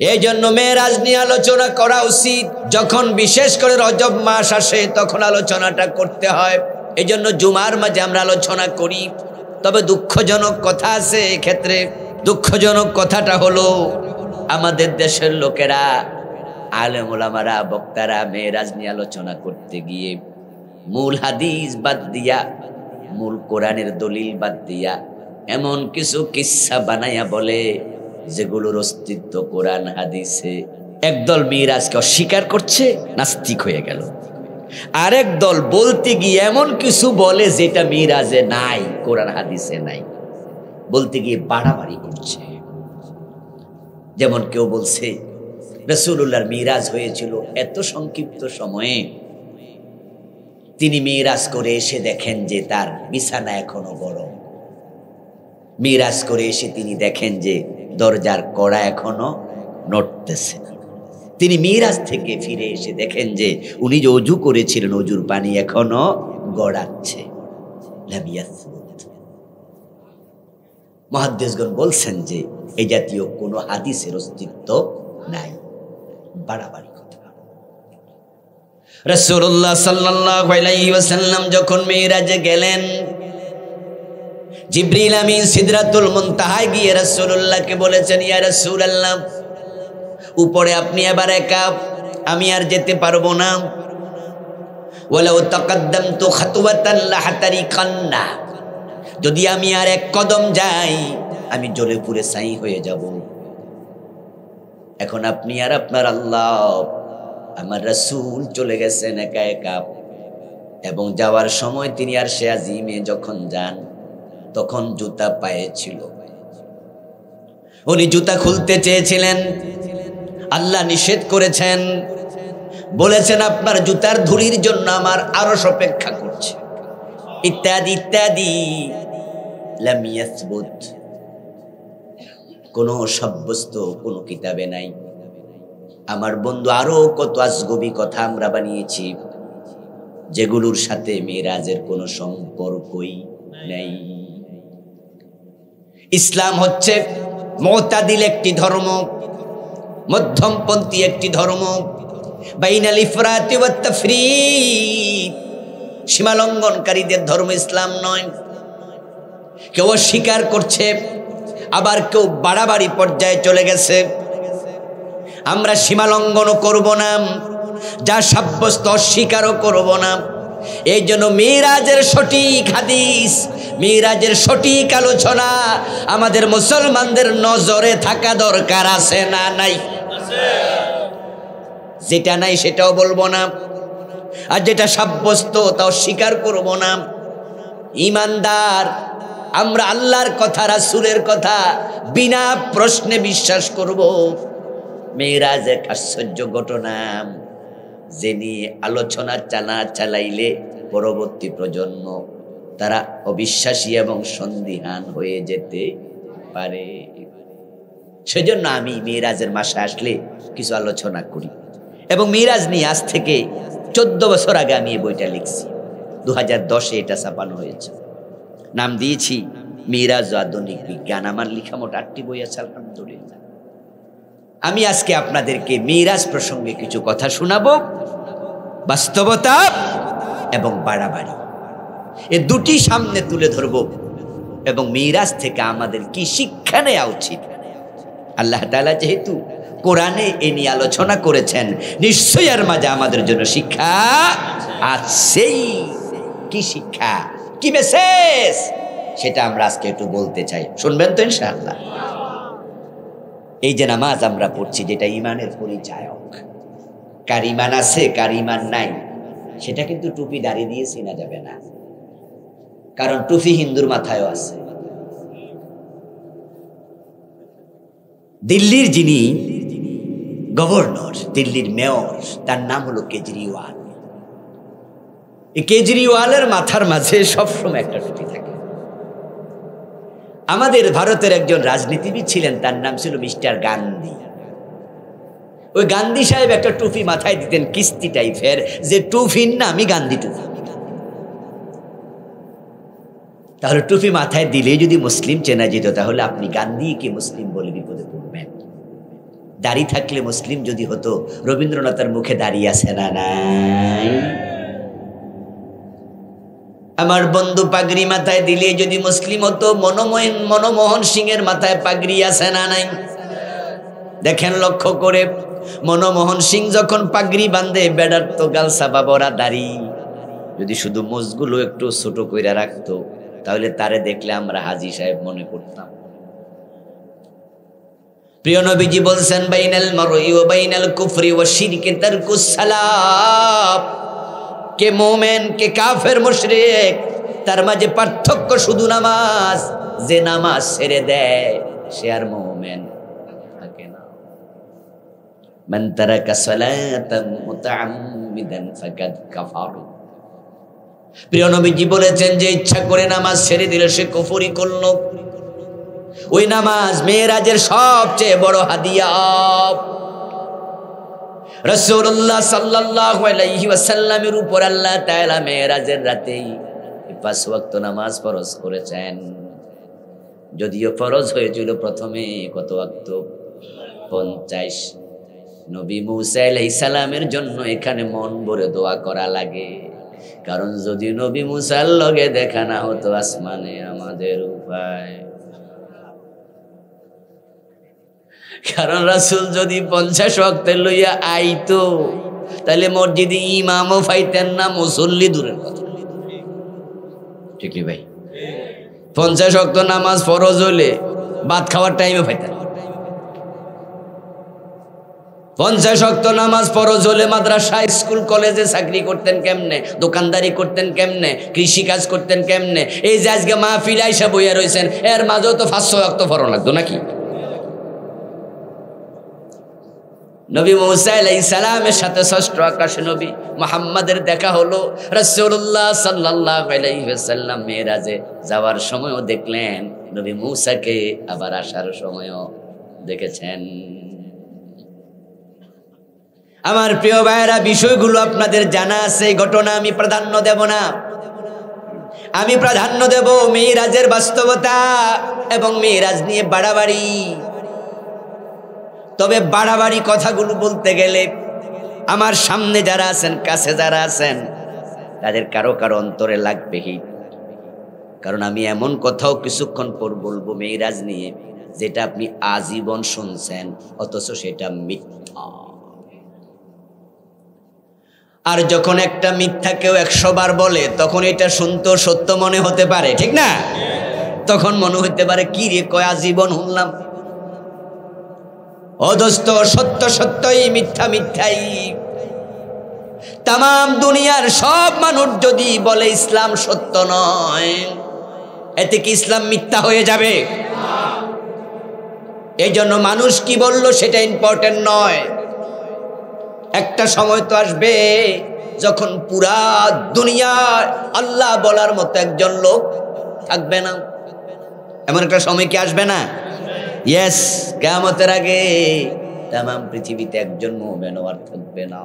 এই জন্য মেরাজ নিয়ে আলোচনা করা উচিত। যখন বিশেষ করে রজব মাস আসে তখন আলোচনাটা করতে হয়। এই জন্য জুমার মাঝে আমরা আলোচনা করি। তবে দুঃখজনক কথা আছে এক্ষেত্রে। দুঃখজনক কথাটা হলো আমাদের দেশের লোকেরা, আলেম ওলামারা, বক্তারা মেরাজ নিয়ে আলোচনা করতে গিয়ে মূল হাদিস বাদ দিয়া, মূল কোরআনের দলিল বাদ দিয়া এমন কিছু কিসসা বানাইয়া বলে যেগুলোর অস্তিত্ব কোরআন হাদিসে। একদল মিরাজকে অস্বীকার করছে, নাস্তিক হয়ে গেল। আরেক দল বলতে গিয়ে এমন কিছু বলে যেটা মিরাজে নাই, কোরআন হাদিসে নাই, বলতে গিয়ে বাড়াবাড়ি করছে। যেমন কেউ বলছে রাসূলুল্লাহর মিরাজ হয়েছিল এত সংক্ষিপ্ত সময়ে, তিনি মিরাজ করে এসে দেখেন যে তার বিছানা এখনো গরম। মিরাজ করে এসে তিনি দেখেন যে দরজার কড়া এখনো নড়তেছে। তিনি মিরাজ থেকে ফিরে এসে দেখেন যে উনি যে অজু করেছিলেন অজুর পানি এখনো গড়াচ্ছে। মুহাদ্দিসগণ বলছেন যে এই জাতীয় কোনো হাদিসের অস্তিত্ব নাই, বাড়াবাড়ি কথা। রাসূলুল্লাহ সাল্লাল্লাহু আলাইহি ওয়াসাল্লাম যখন মিরাজে গেলেন, জিবরিল আমিন সিদরাতুল মুনতাহায় গিয়ে রাসূলুল্লাহকে বলেছেন, ইয়া রাসূলুল্লাহ, উপরে আপনি এবার একা, আমি আর যেতে পারবো না। ওয়ালাউ তাকাদ্দামতু খাতওয়াতান লাহাতারিকান্না, যদি আমি আর এক কদম যাই আমি জ্বলে পুড়ে ছাই হয়ে যাব। এখন আপনি আর আপনার আল্লাহ, আমার রাসূল চলে গেছেন একা একা, এবং যাওয়ার সময় তিনি আরশে আজিমে যখন যান তখন জুতা পায়ে ছিল। উনি জুতা খুলতে চেয়েছিলেন, আল্লাহ নিষেধ করেছেন, বলেছেন আপনার জুতার ধুলির জন্য আমার আরশ অপেক্ষা করছে, ইত্যাদি ইত্যাদি। লাম ইয়াসবুত, কোনো সাব্যস্ত কোনো কিতাবে নাই। আমার বন্ধু আরো কত আজগবি কথা আমরা বানিয়েছি যেগুলোর সাথে মিরাজের কোনো সম্পর্কই নেই। ইসলাম হচ্ছে মুতাদিল একটি ধর্ম, মধ্যমপন্থী একটি ধর্ম। বাইনাল ইফরাতি ওয়াত তাফরিদ, সীমালঙ্ঘনকারীদের ধর্ম ইসলাম নয়। কেউ অস্বীকার করছে, আবার কেউ বাড়াবাড়ি পর্যায়ে চলে গেছে। আমরা সীমালঙ্ঘনও করব না, যা সাব্যস্ত অস্বীকারও করব না। এই জন্য মিরাজের সঠিক হাদিস, মিরাজের সঠিক আলোচনা আমাদের মুসলমানদের নজরে থাকা দরকার আছে না নাই? যেটা নাই সেটাও বলবো না, আর যেটা সাব্যস্ত তা অস্বীকার করব না। ঈমানদার আমরা আল্লাহর কথা, রাসূলের কথা বিনা প্রশ্নে বিশ্বাস করব। মিরাজ এক আশ্চর্য ঘটনা, যে নিয়ে আলোচনা চালাইলে পরবর্তী প্রজন্ম তারা অবিশ্বাসী এবং সন্দিহান হয়ে যেতে পারে। সেজন্য আমি মিরাজের মাসে আসলে কিছু আলোচনা করি, এবং মিরাজ নিয়ে আজ থেকে 14 বছর আগে আমি এই বইটা লিখছি। 2010-এ এটা ছাপানো হয়েছে। নাম দিয়েছি মিরাজ ও আধুনিক বিজ্ঞান। আমার লিখা মোট 8টি বই আছে, আলহামদুলিল্লাহ। আমি আজকে আপনাদেরকে মিরাজ প্রসঙ্গে কিছু কথা শোনাবো, বাস্তবতা এবং বাড়াবাড়ি, এ দুটি সামনে তুলে ধরব, এবং মিরাজ থেকে আমাদের কি শিক্ষা নেওয়া উচিত। আল্লাহ তাআলা যেহেতু কোরআনে এ নিয়ে আলোচনা করেছেন, নিশ্চয়ই এর মাঝে আমাদের জন্য শিক্ষা আছেই। কি শিক্ষা, কি মেসেজ, সেটা আমরা আজকে একটু বলতে চাই। শুনবেন তো ইনশাআল্লাহ? এই যে নামাজ আমরা পড়ছি, যেটা ইমানের পরিচায়ক, কার ইমান আছে কার ইমান নাই সেটা কিন্তু টুপি দাঁড়িয়ে দিয়ে চেনা যাবে না, কারণ টুপি হিন্দুর মাথায়ও আছে। দিল্লির যিনি গভর্নর, দিল্লির মেয়র, তার নাম হলো কেজরিওয়াল। এই কেজরিওয়ালের মাথার মাঝে সবসময় একটা টুপি থাকে। আমাদের ভারতের একজন রাজনীতিবিদ ছিলেন, তার নাম ছিল মিস্টার গান্ধী। ওই গান্ধী সাহেব একটা টুপি মাথায় দিতেন, কিস্তি টাইপের, যে টুপির নামই গান্ধী টুপি। তাহলে টুপি মাথায় দিলে যদি মুসলিম চেনা যেত, তাহলে আপনি গান্ধীকে মুসলিম বলে বিপদে পড়বেন। দাড়ি থাকলে মুসলিম যদি হতো, রবীন্দ্রনাথের মুখে দাঁড়িয়ে আছে না নাই? আমার বন্ধু পাগড়ি মাথায় দিলে যদি মুসলিম হতো, মনমোহন সিংয়ের মাথায় পাগড়ি আছে না নাই? দেখেন লক্ষ্য করে, মনমোহন সিং যখন পাগড়ি বাঁধে, বেড়ার তো গালসাবা বড়া দাড়ি, যদি শুধু মোজগুলো একটু ছোট কইরা রাখতো, তাহলে তারে দেখলে আমরা হাজী সাহেব মনে করতাম। প্রিয় নবীজি বলছেন, বাইনাল মারই ওয়া বাইনাল কুফরি ওয়া শিরকি তারকুস সালাত। কে মুমিন কে কাফের মুশরিক, তার মাঝে পার্থক্য শুধু নামাজ। যে নামাজ ছেড়ে দেয় সে আর মুমিন থাকে না। মান তারাকা সালাতান মুতাআম্মিদান ফাকাদ কাফার। প্রিয় নবীজি বলেছেন, যে ইচ্ছা করে নামাজ ছেড়ে দিল সে কুফরি করলো। ওই নামাজ মেরাজের সবচেয়ে বড় হাদিয়া। রাসূলুল্লাহ সাল্লাল্লাহু আলাইহি ওয়াসাল্লামের উপর আল্লাহ তাআলা মেরাজের রাতেই 5 ওয়াক্ত নামাজ ফরজ করেছেন। যদিও ফরজ হয়েছিল প্রথমে কত ওয়াক্ত? 50। নবী মুসা আলাইহিস সালামের জন্য এখানে মন ভরে দোয়া করা লাগে, কারণ যদি নবী মুসার লগে দেখা না হতো আসমানে, আমাদের উপায়। কারণ রাসূল যদি 50 ওয়াক্তের লইয়া আইতো, তাহলে মসজিদে ইমামও পাইতেন না, মুসল্লি দূরের কথা। ঠিক কি ভাই? 50 ওয়াক্ত নামাজ ফরজ হলে ভাত খাওয়ার টাইমে পাইতেন। 50 ওয়াক্ত নামাজ ফরজ হলে মাদ্রাসা, স্কুল, কলেজে চাকরি করতেন কেমনে? দোকানদারি করতেন কেমনে? কৃষি কাজ করতেন কেমনে? এই যে আজকে মাহফিল আইসা বইয়া রয়েছেন, এর মাঝেও তো 500 ওয়াক্ত ফরজ লাগতো নাকি? নবী মুসা আলাইহিস সালামের সাথে ষষ্ঠ আকাশে নবী মুহাম্মাদের দেখা হলো। রাসূলুল্লাহ সাল্লাল্লাহু আলাইহি ওয়াসাল্লাম মেরাজে যাওয়ার সময়ও দেখলেন, নবী মুসাকে আবার আসার সময়ও দেখেছেন। আমার প্রিয় ভাইরা, বিষয়গুলো আপনাদের জানা আছে, ঘটনা আমি প্রাধান্য দেব না। আমি প্রাধান্য দেব মেরাজের বাস্তবতা এবং মেরাজ নিয়ে বাড়াবাড়ি। তবে বাড়াবাড়ি কথাগুলো বলতে গেলে আমার সামনে যারা আছেন, কাছে যারা আছেন, তাদের কারো কারো অন্তরে লাগবে হিট। কারণ আমি এমন কথাও কিছুক্ষণ পর বলবো মেরাজ নিয়ে, যেটা আপনি আজীবন শুনছেন, অথচ সেটা মিথ্যা। আর যখন একটা মিথ্যা কেউ 100 বার বলে, তখন এটা শুনতে সত্য মনে হতে পারে, ঠিক না? তখন মনে হতে পারে, কি রে কয়, আজীবন শুনলাম। অদস্ত সত্য সত্যই, মিথ্যা মিথ্যাই। তাম দুনিয়ার সব মানুষ যদি বলে ইসলাম সত্য নয়, এতে কি ইসলাম মিথ্যা হয়ে যাবে? এই জন্য মানুষ কি বলল সেটা ইম্পর্টেন্ট নয়। একটা সময় তো আসবে যখন পুরা দুনিয়ায় আল্লাহ বলার মতো একজন লোক থাকবে না। এমন একটা সময় কি আসবে না? ইয়েস, কিয়ামতের আগে তাম পৃথিবীতে একজন মুমিন আর থাকবে না।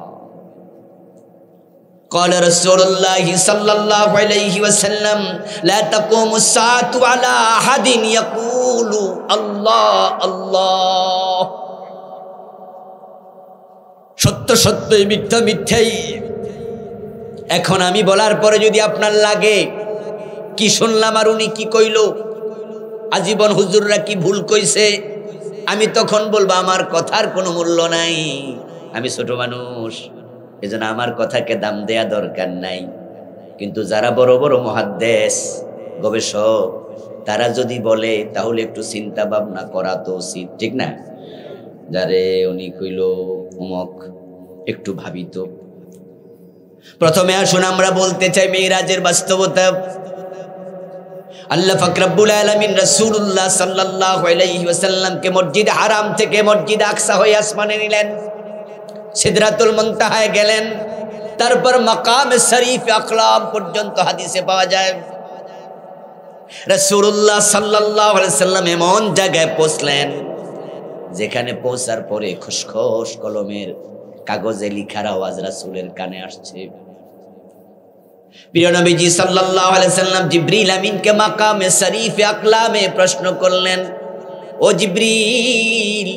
قال رسول الله صلى الله عليه وسلم لا تقوم الساعة على أحد يقول الله الله। সত্য সত্যই, মিথ্যা মিথ্যাই। এখন আমি বলার পরে যদি আপনার লাগে কি শুনলাম আর উনি কি কইল, আজীবন হুজুররা কি ভুল কইছে, আমি তখন বলবো আমার কথার কোনো মূল্য নাই। আমি ছোট মানুষ, এজন্য আমার কথাকে দাম দেয়া দরকার নাই। কিন্তু যারা বড় বড় মুহাদ্দিস, গবেষক, তারা যদি বলে তাহলে একটু চিন্তা ভাবনা করা তো উচিত, ঠিক না? যারে উনি কইল অমুক, একটু ভাবিত। প্রথমে আসুন আমরা বলতে চাই মেরাজের বাস্তবতা। আল্লাহ পাক রব্বুল আলামিন রাসূলুল্লাহ সাল্লাল্লাহু আলাইহি ওয়াসাল্লামকে মসজিদ হারাম থেকে মসজিদ আকসা হয়ে আসমানে নিলেন, সিদরাতুল মুনতাহায় গেলেন, তারপর মাকামে শরীফ আকলাম পর্যন্ত হাদিসে পাওয়া যায়। রাসূলুল্লাহ সাল্লাল্লাহু আলাইহি ওয়াসাল্লাম এমন জায়গায় পৌঁছলেন যেখানে পৌঁছার পরে খুশখুশ কলমের কাগজে লেখার আওয়াজ রাসূলের কানে আসছে। প্রিয় নবীজি সাল্লাল্লাহু আলাইহি ওয়াসাল্লাম জিবরিল আমিনকে মাকামে শরীফে আকলামে প্রশ্ন করলেন, ও জিবরিল,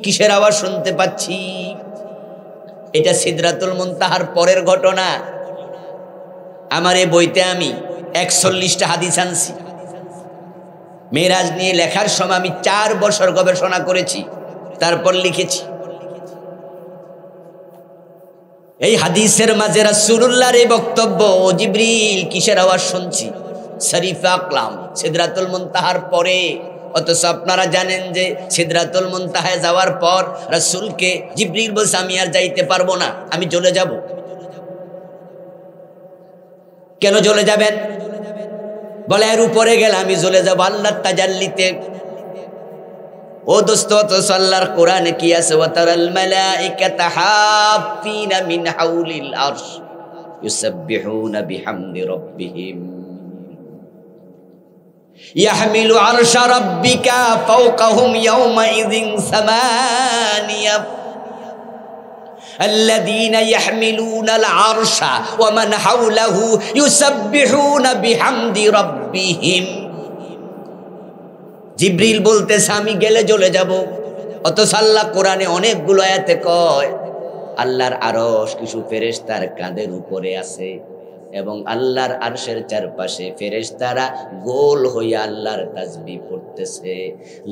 কিসের আওয়াজ শুনতে পাচ্ছি? এটা সিদরাতুল মুনতাহার পরের ঘটনা। আমার এই বইতে আমি 41টা হাদিস আনছি। মেরাজ নিয়ে লেখার সময় আমি 4 বছর গবেষণা করেছি, তারপর লিখেছি। এই হাদিসের মাঝে রাসূলুল্লাহর এই বক্তব্য, ও জিবরিল কিসের আওয়াজ শুনছি? শরীফে আকলাম সিদরাতুল মুনতাহার পরে। অথচ আপনারা জানেন যে সিদরাতুল মুনতাহায় যাওয়ার পর রাসূলকে জিবরিল বলছে আমি আর যাইতে পারবো না, আমি চলে যাব। কেন চলে যাবেন? বলে এর উপরে গেলে আমি চলে যাব আল্লাহর তাজাল্লিতে। ও দোস্ত, অথচ আল্লাহর কোরআনে কি আছে? ওয়াতারাল মালাইকাতা হাফিনা মিন হাউলিল আরশ ইউসাব্বিহুনা বিহামদি রাব্বিহিম ইয়াহমিলু আরশা রাব্বিকা ফাওকাহুম ইয়াওমাইযিন সামানিয়া আল্লাযীনা ইয়াহমিলুনাল আরশা ওয়া মান হাওলাহু ইউসাব্বিহুনা বিহামদি রাব্বিহিম। জিবরিল বলতেছে আমি গেলে চলে যাব। অথচ আল্লাহ কোরআনে অনেকগুলো আয়াতে কয় আল্লাহর আরশ কিছু ফেরেশতার কাঁধের উপরে আছে এবং আল্লাহর আরশের চারপাশে ফেরেশতারা গোল হইয়া আল্লাহর তাসবিহ পড়তেছে।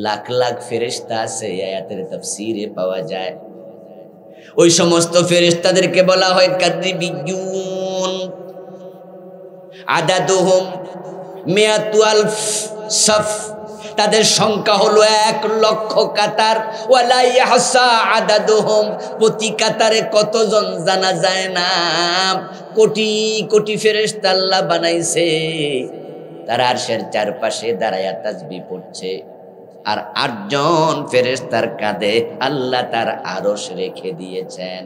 লাখ লাখ ফেরেশতা আছে, আয়াতের তাফসীরে পাওয়া যায়। ওই সমস্ত ফেরেশতাদেরকে বলা হয় কাদ্রিবিয়ুন, আদাদুহুম মিয়াতু আলফ সাফ, তাদের সংখ্যা হলো 1,00,000 কাতার। ওয়ালা ইয়াহসা আদাদুহুম, প্রতি কাতারে কতজন জানা যায় না। কোটি কোটি ফেরেশতা আল্লাহ বানাইছে, তারা আরশের চারপাশে দাঁড়ায়া তাসবিহ পড়ছে। আর 8 জন ফেরেশতার কাঁধে আল্লাহ তার আরশ রেখে দিয়েছেন।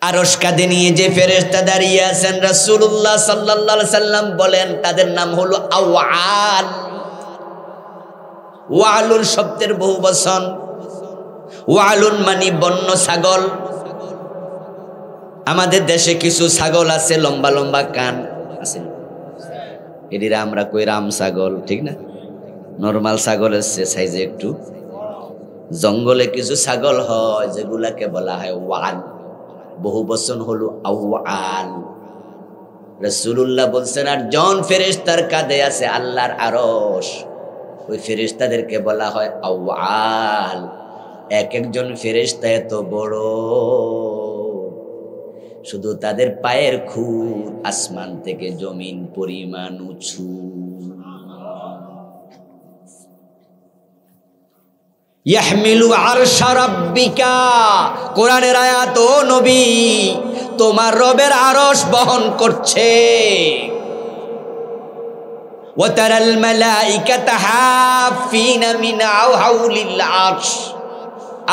আরশ কাঁধে নিয়ে যে ফেরেশতা দাঁড়িয়ে আছেন, রাসূলুল্লাহ সাল্লাল্লাহু আলাইহি সাল্লাম বলেন তাদের নাম হলো আওয়াল। ওয়ালুন শব্দের বহুবচন। ওয়ালুন মানে বন্য ছাগল। আমাদের দেশে কিছু ছাগল আছে লম্বা লম্বা কান আছে, এদিরা আমরা কই রাম ছাগল, ঠিক না? নরমাল ছাগলের সাইজে একটু। জঙ্গলে কিছু ছাগল হয় যেগুলাকে বলা হয় ওয়াল, বহু বচন হলো আওয়াল। রাসূলুল্লাহ বলছেন আর জন ফেরেশতার কাঁধে আছে আল্লাহর আরশ, ওই ফেরেশতাদেরকে বলা হয় আওয়াল। এক একজন ফেরেশতা এত বড়, শুধু তাদের পায়ের খুর আসমান থেকে জমিন পরিমাণ উঁচু। ইয়াহমিলু আরশা রাব্বিকা, কোরআনের আয়াত, ও নবী তোমার রবের আরশ বহন করছে। ওয়া তারাল মালাইকাতা হাফিনা মিন হাউলিল আরশ,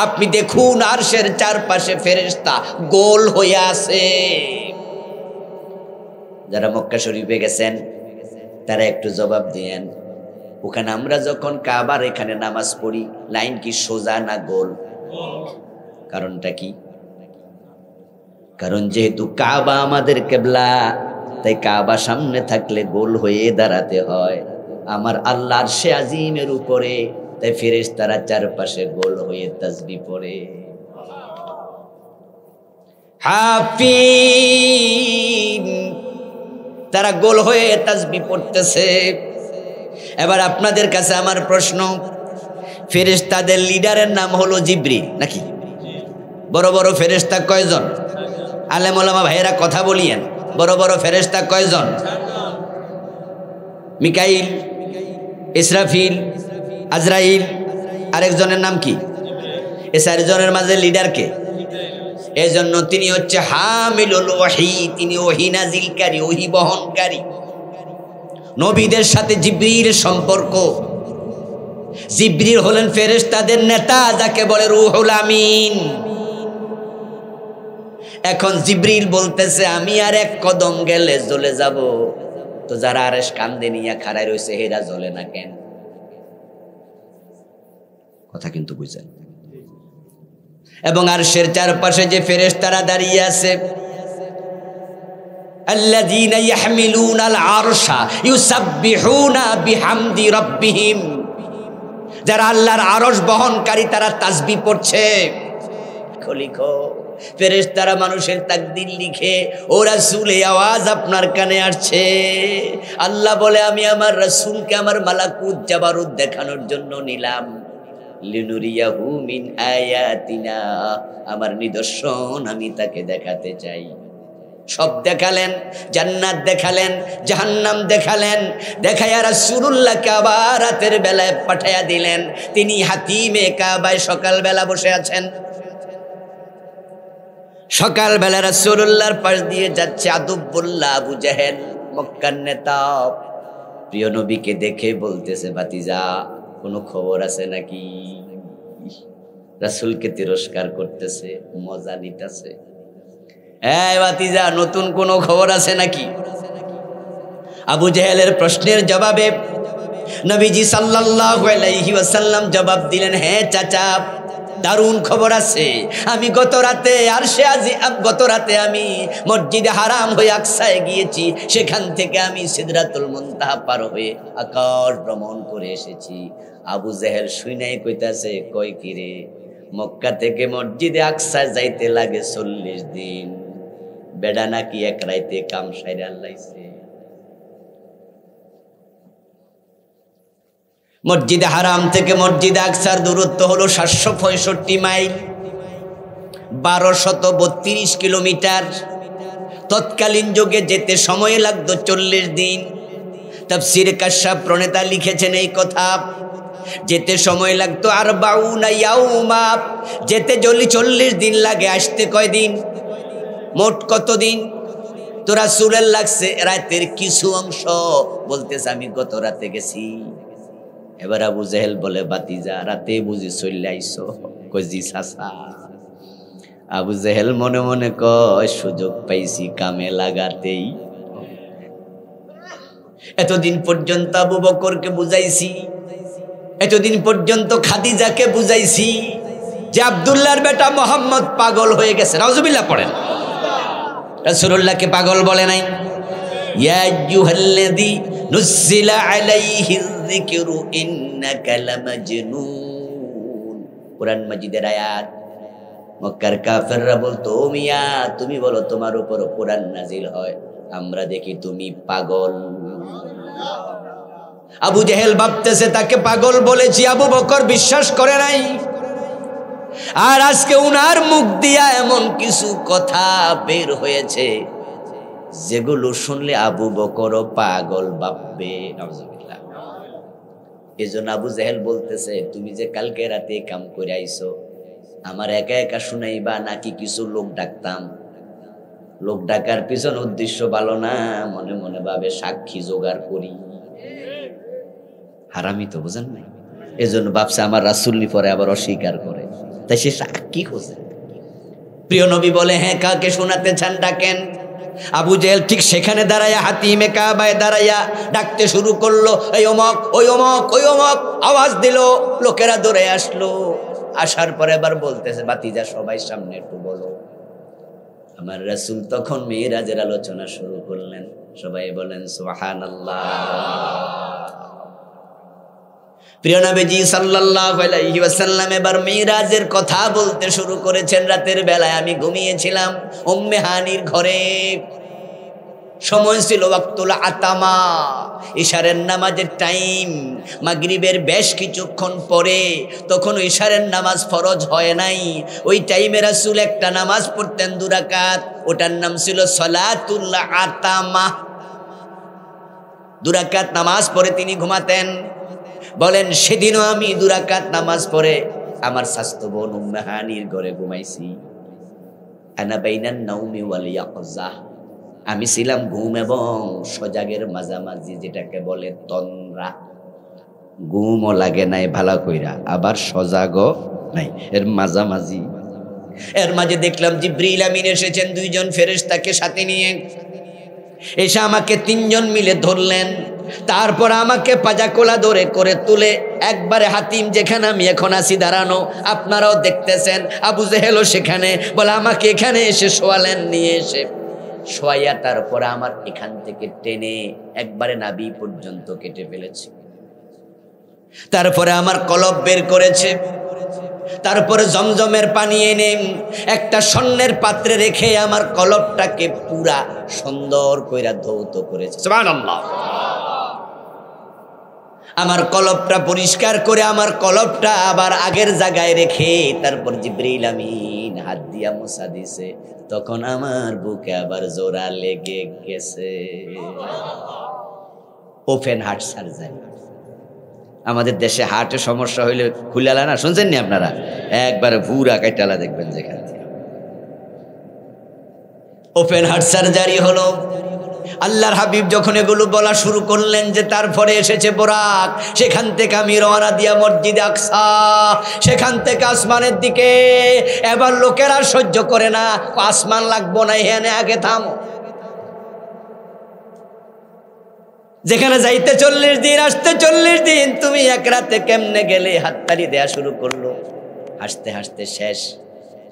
আপনি দেখুন আরশের চারপাশে ফেরেশতা গোল হয়ে আছে। যারা মক্কা শরীফে গেছেন তারা একটু জবাব দিয়েন, ওখানে আমরা যখন কাবার এখানে নামাজ পড়ি লাইন কি সোজা না গোল? কারণটা কি? কারণ যেহেতু কাবা আমাদের কিবলা, তাই কাবা সামনে থাকলে গোল হয়ে দাঁড়াতে হয়। আমার আল্লাহ আরশে আজিমের উপরে, তাই ফেরেশতারা চারপাশে গোল হয়ে তাসবিহ পড়ে। হাফিন, তারা গোল হয়ে তাসবিহ পড়তেছে। এবার আপনাদের কাছে আমার প্রশ্ন, ফেরেশতাদের লিডারের নাম হলো জিবরিল নাকি? বড় বড় ফেরেশতা কয়জন? আলেম ওলামা ভাইয়েরা কথা বলিয়েন, বড় বড় ফেরেশতা কয়জন? মিকাইল, ইসরাফিল, আজরাইল, আরেকজনের নাম কি? এই 4 জনের মাঝে লিডার কে? এই জন্য তিনি হচ্ছে হামিলুল ওয়াহি, তিনি ওহী নাজিলকারী, ওহী বহনকারী। নবীদের সাথে জিবরিলের সম্পর্ক। জিবরিল হলেন ফেরেশতাদের নেতা, যাকে বলে রুহুল আমিন। এখন জিবরিল বলতেছে আমি আর 1 কদম গেলে জ্বলে যাব, তো যারা আরশ কান্দে নিয়ে খাড়ায় রয়েছে হেরা জ্বলে না কেন? কথা কিন্তু বুঝছেন? এবং আরশের চারপাশে যে ফেরেশতারা দাঁড়িয়ে আছে, আল্লাযীনা ইয়াহমিলুনাল আরশা ইউসাব্বিহুনা বিহামদি রাব্বিহিম, যারা আল্লাহর আরশ বহনকারী তারা তাসবিহ পড়ছে। লিখো ফেরেশতারা মানুষের তাকদীর লিখে, ও রাসূল এই আওয়াজ আপনার কানে আসছে। আল্লাহ বলে আমি আমার রাসূলকে আমার মালাকুত জাবারুত দেখানোর জন্য নিলাম। লিনুরিয়াহু মিন আয়াতিনা, আমার নিদর্শন আমি তাকে দেখাতে চাই। সব দেখালেন, জান্নাত দেখালেন, জাহান্নাম দেখালেন, দেখায়া রাসূলুল্লাহকে আবার রাতের বেলায় পাঠায়া দিলেন। তিনি হাতিমে কাবায় সকালবেলা বসে আছেন। সকালবেলা রাসূলুল্লাহর পাশ দিয়ে যাচ্ছে আদুবুল্লাহ আবু জাহেল, মক্কার নেতা। প্রিয় নবীকে দেখে বলতেছে, ভাতিজা কোনো খবর আছে নাকি? রাসূলকে তিরস্কার করতেছে, মজা নিতেছে। এই ভাতিজা নতুন কোনো খবর আছে নাকি? আবু জাহেলের প্রশ্নের জবাবে নবীজি সাল্লাল্লাহু আলাইহি ওয়াসাল্লাম জবাব দিলেন, হ্যাঁ চাচা, দারুণ খবর আছে। আমি গত রাতে আমি মসজিদে হারাম হয়ে আকসায় গিয়েছি। সেখান থেকে আমি সিদরাতুল মুনতাহা পার হয়ে আকাশ ভ্রমণ করে এসেছি। আবু জাহেল শুইনাই কইতাছে, কই কিরে, মক্কা থেকে মসজিদে আকসায় যাইতে লাগে 40 দিন, বেডা নাকি এক রাইতে কাম সাইরা লাইছে। মসজিদে হারাম থেকে মসজিদে আকসার দূরত্ব হলো 765 মাইল, 1232 কিলোমিটার। তৎকালীন যুগে যেতে সময় লাগতো 40 দিন। তাফসীর কাশফ প্রণেতা লিখেছেন এই কথা, যেতে সময় লাগতো 40 ইয়াউমা, যেতে 40 দিন লাগে, আসতে কয় দিন? মোট কত দিন? তো রাসূলের লাগছে রাতের কিছু অংশ, বলতেছে আমি গত রাতে গেছি। এবার আবু জাহেল বলে, ভাতিজা রাতে বুঝি চলে আইছো? কই জি চাচা। আবু জাহেল মনে মনে কয়, সুযোগ পাইছি কামে লাগাতেই। এতদিন পর্যন্ত আবু বকরকে বুঝাইছি, এতদিন পর্যন্ত খাদিজাকে বুঝাইছি যে আব্দুল্লাহর বেটা মোহাম্মদ পাগল হয়ে গেছে। নাউজুবিল্লাহ পড়েন। রাসূলুল্লাহকে পাগল বলে নাই। ইয়া আইয়ুহাল্লাযী নুজ্জিলা আলাইহিয যিকরু ইন্নাকা লামাজনুন, কুরআন মাজিদের আয়াত। মক্কার কাফেররা বলতো, ও মিয়া তুমি বলো তোমার উপর কুরআন নাজিল হয়, আমরা দেখি তুমি পাগল। আবু জাহেল ভাবতেছে তাকে পাগল বলেছি, আবু বকর বিশ্বাস করে নাই। আর আজকে উনার মুখ দিয়া এমন কিছু কথা বের হয়েছে যেগুলো শুনলে আবু বকরও পাগল ভাববে। নাউজুবিল্লাহ। এজন্য আবু জাহেল বলতেছে, তুমি যে কালকে রাতে কাম করে আইছো, আমার একা একা শুনাইবা নাকি কিছু লোক ডাকতাম? লোক ডাকার পিছন উদ্দেশ্য ভালো না, মনে মনে ভাবে সাক্ষী জোগাড় করি। হারামি তো বুঝেন নাই। এজন্য ভাবছে আমার রাসূলনি পরে আবার অস্বীকার করে, তাই সে সাক্ষী খোঁজে। প্রিয় নবী বলে, হ্যাঁ কাকে শোনাতে চান ডাকেন। আবু জাহেল ঠিক সেখানে দাঁড়াইয়া, হাতিমে কাবায় দাঁড়াইয়া ডাকতে শুরু করলো, এই অমক, ওই অমক, ওই অমক। আওয়াজ দিল, লোকেরা দৌড়ে আসলো। আসার পরে এবার বলতেছে, ভাতিজা সবাই সামনে একটু বলো। আমার রাসূল তখন মিরাজের আলোচনা শুরু করলেন। সবাই বলেন সুবহানাল্লাহ। প্রিয় নবীজি সাল্লাল্লাহু আলাইহি ওয়াসাল্লাম এবার মিরাজের কথা বলতে শুরু করেছেন। রাতের বেলায় আমি ঘুমিয়েছিলাম উম্মে হানির ঘরে। সময় ছিল ওয়াক্তুল আতামা, ইশারের নামাজের টাইম। মাগরিবের বেশ কিছুক্ষণ পরে, তখন ইশারের নামাজ ফরজ হয় নাই। ওই টাইমে রাসূল একটা নামাজ পড়তেন 2 রাকাত, ওটার নাম ছিল সালাতুল আতামা। 2 রাকাত নামাজ পড়ে তিনি ঘুমাতেন। বলেন সেদিনও আমি 2 রাকাত নামাজ পড়ে আমার স্বাস্থ্য বোন উম্মে হানির ঘরে ঘুমাইছি। আনা বাইনান নাউমি ওয়াল ইয়াকযা, আমি ছিলাম ঘুম এবং সজাগের মাঝামাঝি, যেটাকে বলে তন্দ্রা। ঘুমও লাগে নাই ভালো কইরা, আবার সজাগও নাই, এর মাঝামাঝি। এর মাঝে দেখলাম জিবরিল আমিন এসেছেন 2 জন ফেরেশতাকে সাথে নিয়ে। এসে আমাকে 3 জন মিলে ধরলেন। তারপর আমাকে পাজাকোলা ধরে করে তুলে একবারে হাতিম যেখানে আমি এখন আছি দাঁড়ানো, আপনারাও দেখতেছেন, আবু জাহেলও সেখানে, বলে আমাকে এখানে এসে শোয়ালেন। নিয়ে এসে শোয়াইয়া তারপর আমার এখান থেকে টেনে একবারে নাভি পর্যন্ত কেটে ফেলেছে। তারপরে আমার কলব বের করেছে, তারপরে জমজমের পানি এনে একটা স্বর্ণের পাত্রে রেখে আমার কলবটাকে পুরা সুন্দর কইরা ধৌত করেছে। সুবহানাল্লাহ। আমার কলবটা পরিষ্কার করে আমার কলবটা আবার আগের জায়গায় রেখে তারপর জিবরিল আমিন হাত দিয়া মুছা দিছে। তখন আমার বুকে আবার জোড়া লেগে গেছে। Open heart surgery. আমাদের দেশে হার্টের সমস্যা হইলে খুলালা না, শুনছেন নি আপনারা? একবার ভুরা কাইটালা দেখবেন যেখান থেকে ওপেন হার্ট সার্জারি হলো। আল্লাহর হাবিব যখন এগুলো বলা শুরু করলেন যে তারপরে এসেছে বোরাক, সেখান থেকে আমি রওনা দিয়া মসজিদে আকসা, সেখান থেকে আসমানের দিকে। এবার লোকেরা সহ্য করে না, আসমান লাগবো না, এখানে আগে থামো। যেখানে যাইতে 40 দিন, আসতে 40 দিন, তুমি এক রাতে কেমনে গেলে? হাততালি দেয়া শুরু করলো। হাসতে হাসতে শেষ।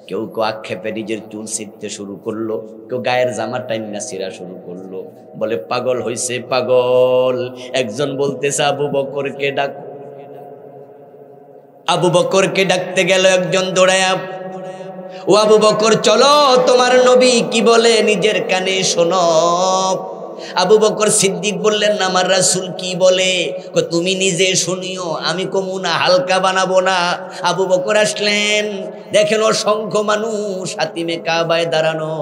কেউ কেউ আক্ষেপে নিজের চুল ছিঁড়তে শুরু করলো, কেউ গায়ের জামা টাইনা ছিঁড়া শুরু করলো। বলে পাগল হইছে পাগল। একজন বলতেছে আবু বকরকে ডাক। আবু বকরকে ডাকতে গেল একজন দৌড়ায়া, ও আবু বকর চলো, তোমার নবী কি বলে নিজের কানে শোনো। আবু বকর সিদ্দিক বললেন, আমার রাসূল কি বলে? তুমি নিজে শুনিও, আমি কমু না, হালকা বানাবো না। আবু বকর আসলেন, দেখেন অসংখ্য মানুষ হাতিমে কাবায় দাঁড়ানো,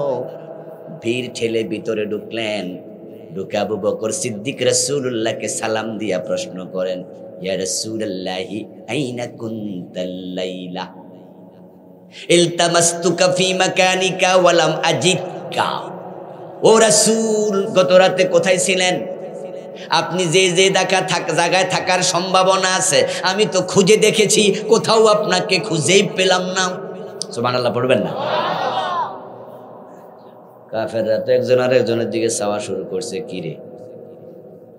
ভিড় ঠেলে ভিতরে ঢুকলেন। ঢুকে আবু বকর সিদ্দিক রাসূলুল্লাহকে সালাম দিয়া প্রশ্ন করেন, ইয়া রাসূলুল্লাহি আইনা কুনতাল লাইলা ইলতামাসতুকা ফি মাকানিকা ওয়া লাম আজিদকা। ও রাসূল, গত রাতে কোথায় ছিলেন? আপনি যে যে জায়গায় থাকার সম্ভাবনা আছে আমি তো খুঁজে দেখেছি, কোথাও আপনাকে খুঁজেই পেলাম না। সুবহানাল্লাহ পড়বেন না? কাফেররা তো একজন আর একজনের দিকে চাওয়া শুরু করছে, কিরে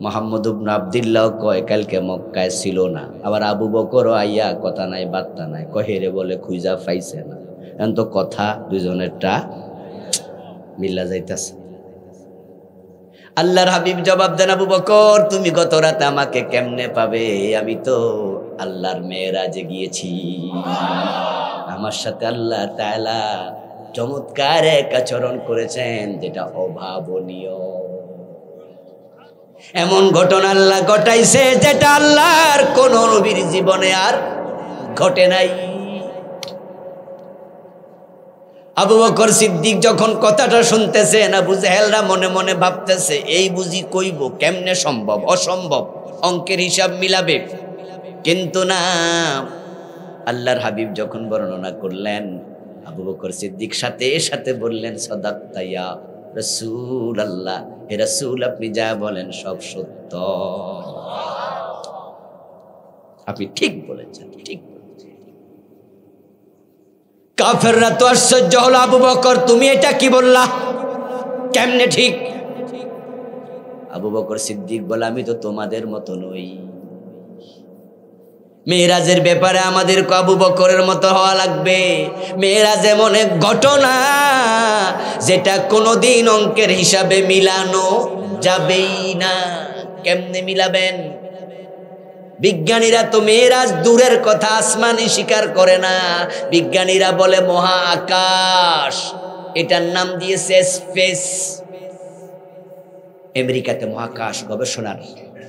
মুহাম্মদ ইবনে আব্দুল্লাহ কয় কালকে মক্কায় ছিল না। আবার আবু বকরও আইয়া কথা নাই বার্তা নাই, কহেরে বলে খুঁজা পাইছে না। এখন তো কথা দুজনেরটা মিল্লা যাইতেছে। আল্লাহর হাবিব জবাব দেন, আবু বকর তুমি গত রাতে আমাকে কেমনে পাবে? আমি তো আল্লাহর মেরাজে গিয়েছি। আমার সাথে আল্লাহ তাআলা চমৎকার এক আচরণ করেছেন, যেটা অভাবনীয়। এমন ঘটনা আল্লাহ ঘটাইছে যেটা আল্লাহর কোন নবীর জীবনে আর ঘটে নাই। আবু বকর সিদ্দিক যখন কথাটা শুনতেছেন, আবু জাহেলরা মনে মনে ভাবতেছে এই বুঝি কইব, কেমনে সম্ভব? অসম্ভব, অঙ্কের হিসাব মিলাবে। কিন্তু না, আল্লাহর হাবিব যখন বর্ণনা করলেন, আবু বকর সিদ্দিক সাথে সাথে বললেন, সাদাকতা ইয়া রাসূলুল্লাহ, হে রাসূল আপনি যা বলেন সব সত্য, আপনি ঠিক বলেছেন, ঠিক। কাফেররা তো আশ্চর্য হলো, আবু বকর তুমি এটা কি বললা, কেমনে ঠিক? আবু বকর সিদ্দিক বলে, আমি তো তোমাদের মতো নই। মেরাজের ব্যাপারে আমাদের আবু বকরের মতো হওয়া লাগবে। মেরাজ এমন এক ঘটনা যেটা কোনোদিন অঙ্কের হিসাবে মিলানো যাবেই না। কেমনে মিলাবেন? বিজ্ঞানীরা তো মেরাজ দূরের কথা, আসমানই স্বীকার করে না। বিজ্ঞানীরা বলে মহা আকাশ, এটার নাম দিয়েছে স্পেস। আমেরিকাতে মহাকাশ গবেষণার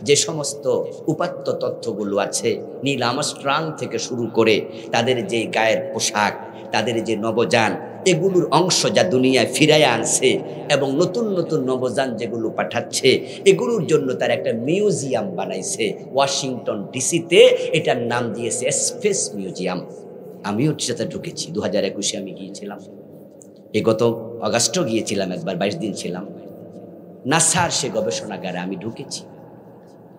যে সমস্ত উপাত্ত তথ্যগুলো আছে, নীল আর্মস্ট্রং থেকে শুরু করে তাদের যে গায়ের পোশাক, তাদের যে নবযান, এগুলোর অংশ যা দুনিয়ায় ফিরাইয়া আনছে এবং নতুন নতুন নবযান যেগুলো পাঠাচ্ছে, এগুলোর জন্য তার একটা মিউজিয়াম বানাইছে ওয়াশিংটন ডিসিতে। এটার নাম দিয়েছে স্পেস মিউজিয়াম। আমিও সেটা ঢুকেছি, 2021-এ আমি গিয়েছিলাম। গত অগাস্টও গিয়েছিলাম একবার, 22 দিন ছিলাম। নাসার সে গবেষণাগারে আমি ঢুকেছি।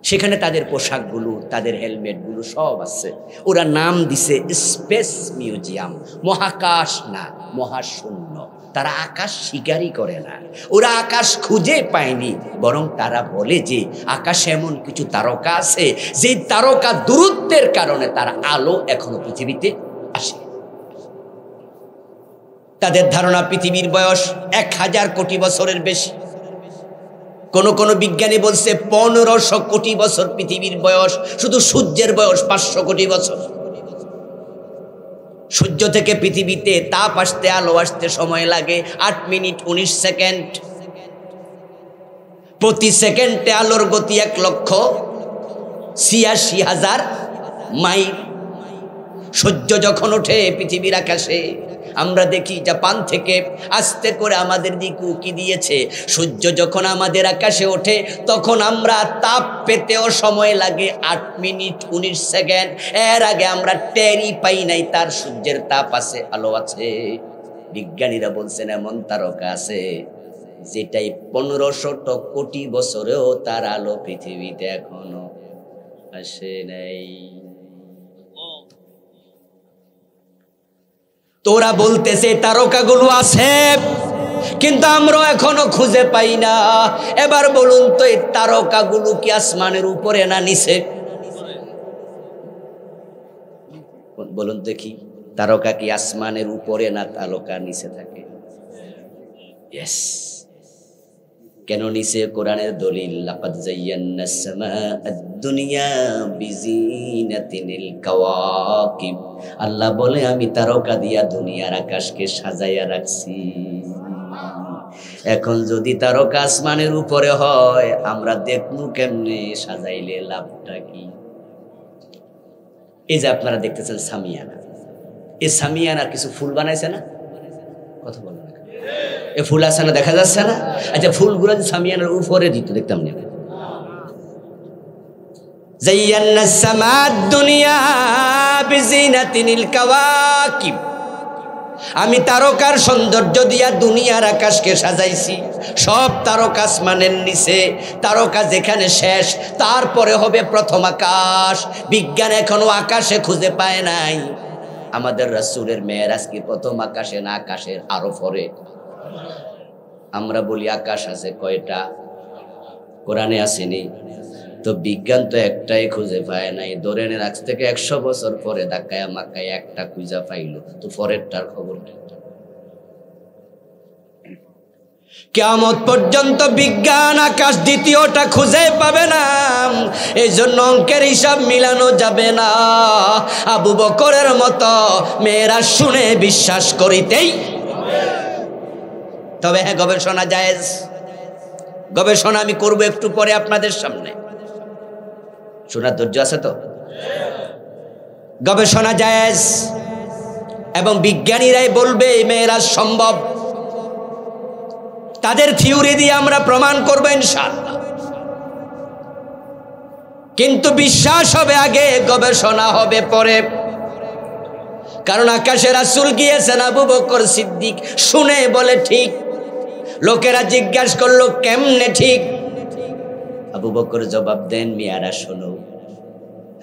সেখানে তাদের পোশাকগুলো, তাদের হেলমেটগুলো সব আছে। ওরা নাম দিছে স্পেস মিউজিয়াম। মহাকাশ না, মহাশূন্য। তারা আকাশ স্বীকারই করে না, ওরা আকাশ খুঁজে পায়নি, বরং তারা বলে যে আকাশে এমন কিছু তারকা আছে যে তারকা দূরত্বের কারণে তার আলো এখনো পৃথিবীতে আসে। তাদের ধারণা পৃথিবীর বয়স 1000 কোটি বছরের বেশি। কোন বিজ্ঞানী বলছে 1500 কোটি বছর পৃথিবীর বয়স, শুধু সূর্যের বয়স 500 কোটি বছর। সূর্য থেকে পৃথিবীতে তাপ আসতে, আলো আসতে সময় লাগে 8 মিনিট 19 সেকেন্ড। প্রতি সেকেন্ডে আলোর গতি 1,86,000 মাইল। সূর্য যখন ওঠে পৃথিবীর আকাশে, আমরা দেখি জাপান থেকে আস্তে করে আমাদের দিকে উকি দিয়েছে। সূর্য যখন আমাদের আকাশে ওঠে তখন আমরা তাপ পেতেও সময় লাগে 8 মিনিট 19 সেকেন্ড। এর আগে আমরা টেরই পাই নাই তার সূর্যের তাপ আছে, আলো আছে। বিজ্ঞানীরা বলছেন এমন তারকা আছে যেটাই 1500 কোটি বছরেও তার আলো পৃথিবীতে এখনো আসে নাই। তোরা বলতেছে তারকাগুলো আছে, কিন্তু আমরা এখনো খুঁজে পাই না। এবার বলুন তো এই তারকাগুলো কি আসমানের উপরে না নিচে? বলুন দেখি, তারকা কি আসমানের উপরে না তারকা নিচে থাকে? ইয়েস। কেন নিচে? কোরআনের দলিল, লাকাদ যায়্যানাস সামাআদ দুনিয়া বিজিনাতিল কাওয়াকিব। আল্লাহ বলে আমি তারকা দিয়া দুনিয়ার আকাশকে সাজাইয়া রাখছি। এখন যদি তারকা আসমানের উপরে হয়, আমরা দেখবো কেমনে সাজাইলে লাভটা কি? এই যে আপনারা দেখতেছেন সামিয়ানা, এই সামিয়ানার কিছু ফুল বানাইছে না? কথা বলেন না, এ ফুল আছে না, দেখা যাচ্ছে না? আচ্ছা, ফুলগুলো যদি সামিয়ানার উপরে দিত দেখতাম না। যায়্যানাস সামাদ দুনিয়া বিজিনাতিল কাওয়াকিব। আমি তারকার সৌন্দর্য দিয়া দুনিয়ার আকাশকে সাজাইছি। সব তারকা আসমানের নিচে, তারকা যেখানে শেষ তারপরে হবে প্রথম আকাশ। বিজ্ঞান এখনো আকাশে খুঁজে পায় নাই। আমাদের রাসূলের মেরাজ কি প্রথম আকাশে না আকাশের আরো পরে? আমরা বলি আকাশ আছে কয়টা? কোরআনে আসেনি তো, বিজ্ঞান তো একটাই খুঁজে পায় নাই। ধরে নেন আজ থেকে 100 বছর পরে ধাক্কায় মাক্কায় একটা খুঁজা পাইল, তো পরেরটার খবর কি? কিয়ামত পর্যন্ত বিজ্ঞান আকাশ দ্বিতীয়টা খুঁজে পাবে না। এই জন্য অঙ্কের হিসাব মিলানো যাবে না। আবু বকরের মতো মেয়েরা শুনে বিশ্বাস করিতেই, তবে হ্যাঁ, গবেষণা জায়েজ। গবেষণা আমি করব একটু পরে আপনাদের সামনে। শোনার ধৈর্য আছে তো? গবেষণা জায়েজ এবং বিজ্ঞানীরাই বলবে এই মেয়েরাজ সম্ভব। তাদের থিওরি দিয়ে আমরা প্রমাণ করব ইনশাআল্লাহ। কিন্তু বিশ্বাস হবে আগে, গবেষণা হবে পরে। কারণ আকাশে রাসূল গিয়েছেন, আবু বকর সিদ্দিক শুনে বলে ঠিক। লোকেরা জিজ্ঞাসা করলো কেমনে ঠিক? আবু বকর জবাব দেন, মিয়ারা শোনো,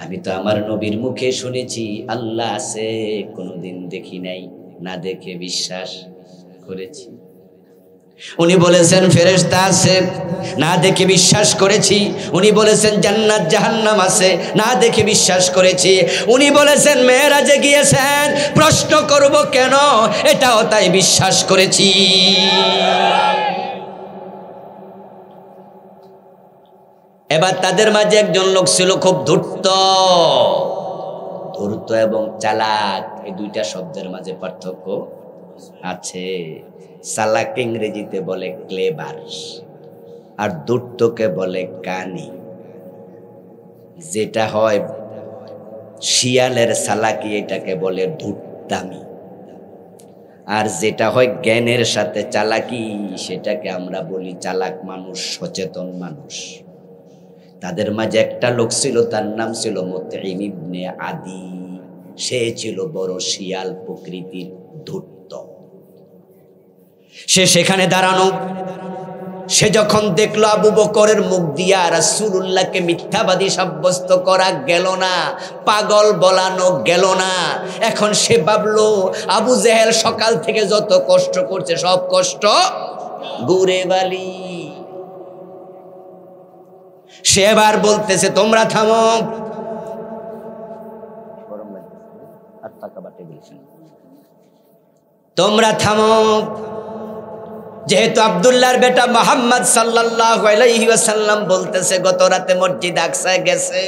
আমি তো আমার নবীর মুখে শুনেছি আল্লাহ আছে, কোনোদিন দেখি নাই, না দেখে বিশ্বাস করেছি। উনি বলেছেন ফেরেশতা আছে, না দেখে বিশ্বাস করেছি। উনি বলেছেন জান্নাত জাহান্নাম আছে, না দেখে বিশ্বাস করেছি। উনি বলেছেন মেরাজে গিয়েছেন, প্রশ্ন করব কেন, এটাও তাই বিশ্বাস করেছি। এবার তাদের মাঝে একজন লোক ছিল খুব ধূর্ত। ধূর্ত এবং চালাক, এই দুইটা শব্দের মাঝে পার্থক্য আছে। চালাক ইংরেজিতে বলে ক্লেভার, আর ধূর্তকে বলে কানি। যেটা হয় শিয়ালের চালাকি, এটাকে বলে ধূর্তামি। আর যেটা হয় জ্ঞানের সাথে চালাকি, সেটাকে আমরা বলি চালাক মানুষ, সচেতন মানুষ। তাদের মাঝে একটা লোক ছিল, তার নাম ছিল মুতঈম ইবনে আদি। সে ছিল বড় শিয়াল প্রকৃতির, ধূর্ত। সে সেখানে দাঁড়ানো। সে যখন দেখলো আবু বকরের মুখ দিয়া রাসূলুল্লাহকে মিথ্যাবাদী সাব্যস্ত করা গেল না, পাগল বলানো গেল না, এখন সে ভাবলো আবু জেহেল সকাল থেকে যত কষ্ট করছে সব কষ্ট ঘুরে বালি। সে এবার বলতেছে তোমরা থামো। তোমরা থামো, যেহেতু আব্দুল্লাহর বেটা মুহাম্মদ সাল্লাল্লাহু আলাইহি ওয়াসাল্লাম বলতেছে গত রাতে মসজিদ আকসায় গেছে,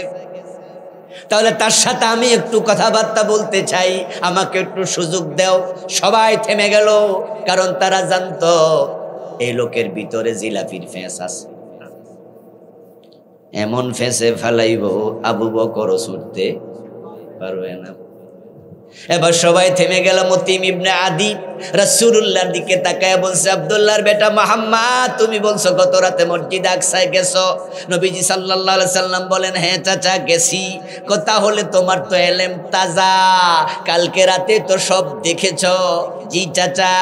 তাহলে তার সাথে আমি একটু কথাবার্তা বলতে চাই, আমাকে একটু সুযোগ দাও। সবাই থেমে গেল, কারণ তারা জানতো এই লোকের ভিতরে জিলাপির ফেঁস আছে। এমন ফেঁসে ফেলাইব আবু বকর ছুটতে পারবে না। এবার সবাই থেমে গেল। মুতিম ইবনে আদি রাসূলুল্লাহর দিকে তাকায় বলছে, আব্দুল্লাহর বেটা মুহাম্মদ, তুমি বলছো গত রাতে মসজিদ আকসায় গেছো। নবীজি সাল্লাল্লাহু আলাইহি সাল্লাম বলেন, হ্যাঁ চাচা গেছি। কথা হলে তোমার তো এলেম তাজা, কালকে রাতে তো সব দেখেছো। জি চাচা,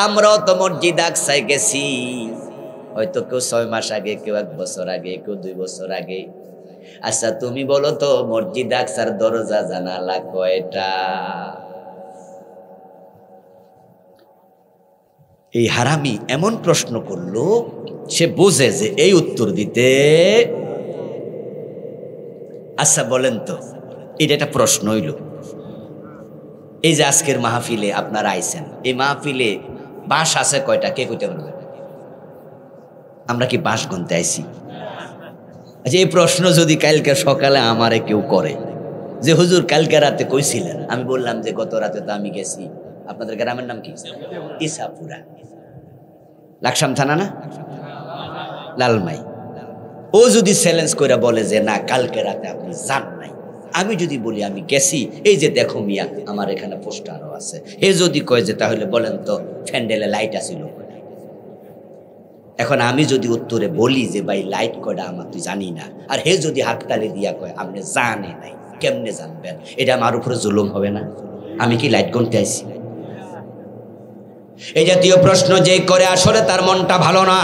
আমরাও তো মসজিদ আকসায় গেছি, হয়তো কেউ 6 মাস আগে, কেউ 1 বছর আগে, কেউ 2 বছর আগে। আচ্ছা তুমি বলো তো মসজিদ আকসার দরজা জানালা কয়টা? এই হারামি এমন প্রশ্ন করলো, সে বোঝে যে এই উত্তর দিতে। আচ্ছা বলেন তো, এটা একটা প্রশ্ন হইল। এই যে আজকের মাহফিলে আপনারা আইছেন, এই মাহফিলে বাঁশ আছে কয়টা? কে কইতে পারবে? আমরা কি বাঁশ গুনতে আইছি? আচ্ছা, এই প্রশ্ন যদি কালকে সকালে আমারে কেউ করে যে হুজুর কালকে রাতে কইছিলেন, আমি বললাম যে গত রাতে তো আমি গেছি। আপনাদের গ্রামের নাম কি? ইসাপুরা, লাকসাম থানা না? লালমাই। ও যদি চ্যালেঞ্জ করে বলে যে না কালকে রাতে আপনি যান নাই, আমি যদি বলি আমি গেছি, এই যে দেখো মিয়া আমার এখানে পোস্টারও আছে, এ যদি কয় যে তাহলে বলেন তো ফ্যান্ডেলে লাইট আছিল? এখন আমি যদি উত্তরে বলি যে ভাই লাইট কয়টা আমার তুই জানি না, আর হে যদি হাততালি দিয়া কয় আপনি জানে নাই, কেমনে জানবেন? এটা আমার উপরে জুলুম হবে না? আমি কি লাইট গুনতে আইছি? এই জাতীয় প্রশ্ন যে করে আসলে তার মনটা ভালো না।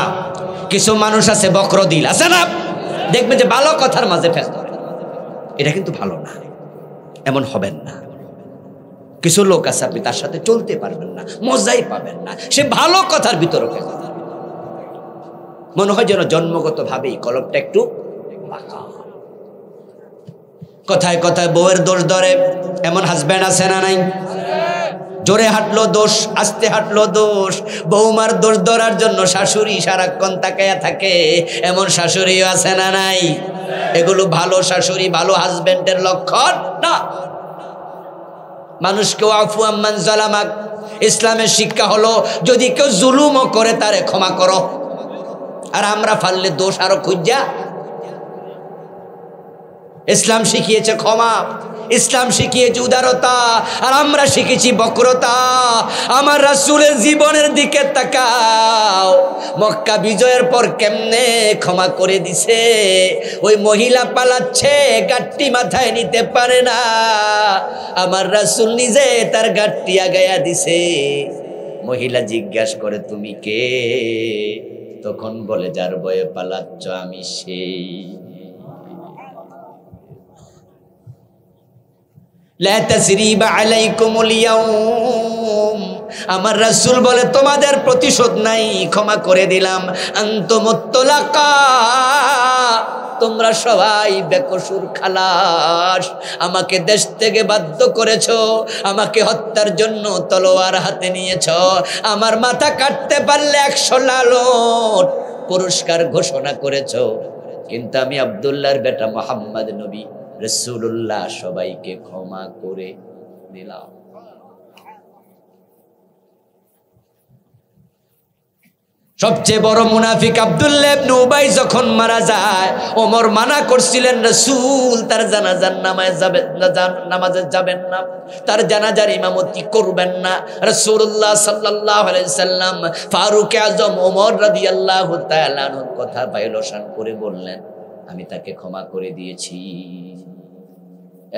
কিছু মানুষ আছে বক্রদিল, আছে না? দেখবেন যে ভালো কথার মাঝে ফেস ধরে, এটা কিন্তু ভালো না, এমন হবেন না। কিছু লোক আছে আপনি তার সাথে চলতে পারবেন না, মজাই পাবেন না, সে ভালো কথার ভিতরে ফেস ধরে। মনে হয় যেন জন্মগত ভাবেই কলমটা একটু বাঁকা। কথায় কথায় বউয়ের দোষ ধরে, এমন হাজব্যান্ড আছে না নাই? জোরে হাঁটলো দোষ, আস্তে হাঁটলো দোষ। বৌমার দোষ ধরার জন্য শাশুড়ি সারাক্ষণ তাকায়া থাকে, এমন শাশুড়িও আছে না নাই? এগুলো ভালো শাশুড়ি, ভালো হাজব্যান্ডের লক্ষণ না। মানুষকেও আফু আম্মান জালামাক, ইসলামের শিক্ষা হলো যদি কেউ জুলুমও করে তারে ক্ষমা করো। আর আমরা পারলে দোষ আরো খুঁজা। ইসলাম শিখিয়েছে ক্ষমা, ইসলাম শিখিয়েছে উদারতা, আর আমরা শিখেছি বক্রতা। আমার রাসূলের জীবনের দিকে তাকাও, মক্কা বিজয়ের পর কেমনে ক্ষমা করে দিছে। ওই মহিলা পালাচ্ছে, গাট্টি মাথায় নিতে পারে না, আমার রাসূল নিজে তার গাট্টি আগায়া দিছে। মহিলা জিজ্ঞাসা করে তুমি কে? তখন বলে যার ভয়ে পালাচ্ছ আমি সেই। লা তাসরিবা আলাইকুমুল ইয়াউম, আমার রাসূল বলে তোমাদের প্রতিশোধ নাই, ক্ষমা করে দিলাম। আনতুমুত তুলাকা, তোমরা সবাই বেকসুর খালাস। আমাকে দেশ থেকে বাধ্য করেছো, আমাকে হত্যার জন্য তলোয়ার হাতে নিয়েছো, আমার মাথা কাটতে পারলে 100 লালন পুরস্কার ঘোষণা করেছো, কিন্তু আমি আব্দুল্লাহর বেটা মুহাম্মদ নবী রাসূলুল্লাহ সবাইকে ক্ষমা করে দিলাম। সবচেয়ে বড় মুনাফিক আব্দুল্লাহ ইবনে উবাই যখন মারা যায়, ওমর মানা করছিলেন রাসূল তার জানাজার নামাজে যাবেন না, তার জানাজার ইমামতি করবেন না। রাসূলুল্লাহ সাল্লাল্লাহু আলাইহি সাল্লাম ফারুক আজম ওমর রাদিয়াল্লাহু তাআলা আনহুর কথা বাইলোশান করে বললেন আমি তাকে ক্ষমা করে দিয়েছি,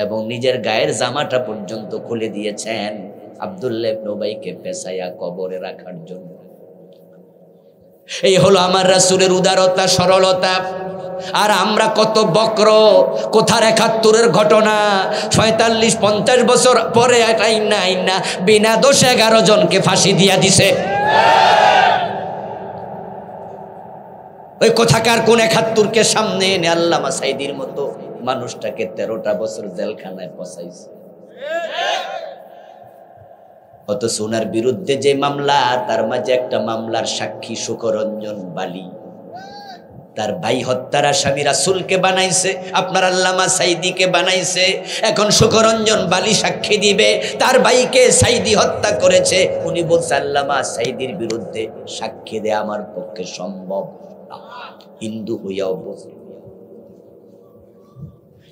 এবং নিজের গায়ের জামাটা পর্যন্ত খুলে দিয়েছেন আব্দুল্লাহ ইবনে উবাইকে পেছায়া কবরে রাখার জন্য। এই হলো আমার রাসূলের উদারতা, সরলতা। আর আমরা কত বক্র। কোথার ৭১-এর ঘটনা, ৪৫-৫০ বছর পরে আইনা বিনা দোষে ১১ জনকে ফাঁসি দিয়া দিছে। ওই কোথাকার কোন ৭১-কে সামনে এনে আল্লামা সাইদির মতো মানুষটাকে ১৩টা বছর জেলখানায় পচাইছে। অথচ ওনার বিরুদ্ধে যে মামলা, তার মাঝে একটা মামলার সাক্ষী সুকরঞ্জন বালি, তার ভাই হত্যার আসামি রাসূলকে বানাইছে, আপনার আল্লামা সাইদিকে বানাইছে। এখন সুকরঞ্জন বালি সাক্ষী দিবে, তার ভাইকে সাইদি হত্যা করেছে। উনি বলছে আল্লামা সাইদির বিরুদ্ধে সাক্ষী দেয়া আমার পক্ষে সম্ভব না, হিন্দু হইয়াও বলছে।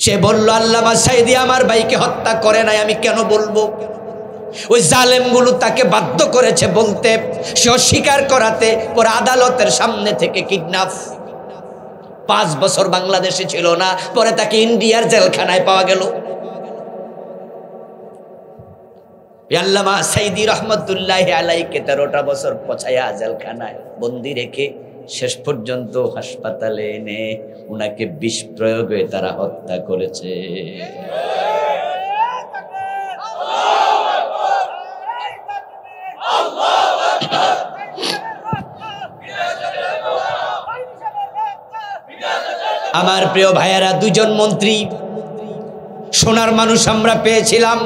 সে বলল আল্লামা সাইদি আমার ভাইকে হত্যা করে নাই, আমি কেন বলবো? ওই জালেমগুলো তাকে বাধ্য করেছে বলতে, সে অস্বীকার করাতে পরে আদালতের সামনে থেকে কিডন্যাপ। 5 বছর বাংলাদেশে ছিল না, পরে তাকে ইন্ডিয়ার জেলখানায় পাওয়া গেল। আল্লামা সাইদি রহমতুল্লাহি আলাইহিকে 13টা বছর পচায়া জেলখানায় বন্দি রেখে শেষ পর্যন্ত হাসপাতালে এনে উনাকে বিষ প্রয়োগে তারা হত্যা করেছে। আমার প্রিয় ভাইয়েরা, 2 জন মন্ত্রী সোনার মানুষ আমরা পেয়েছিলাম,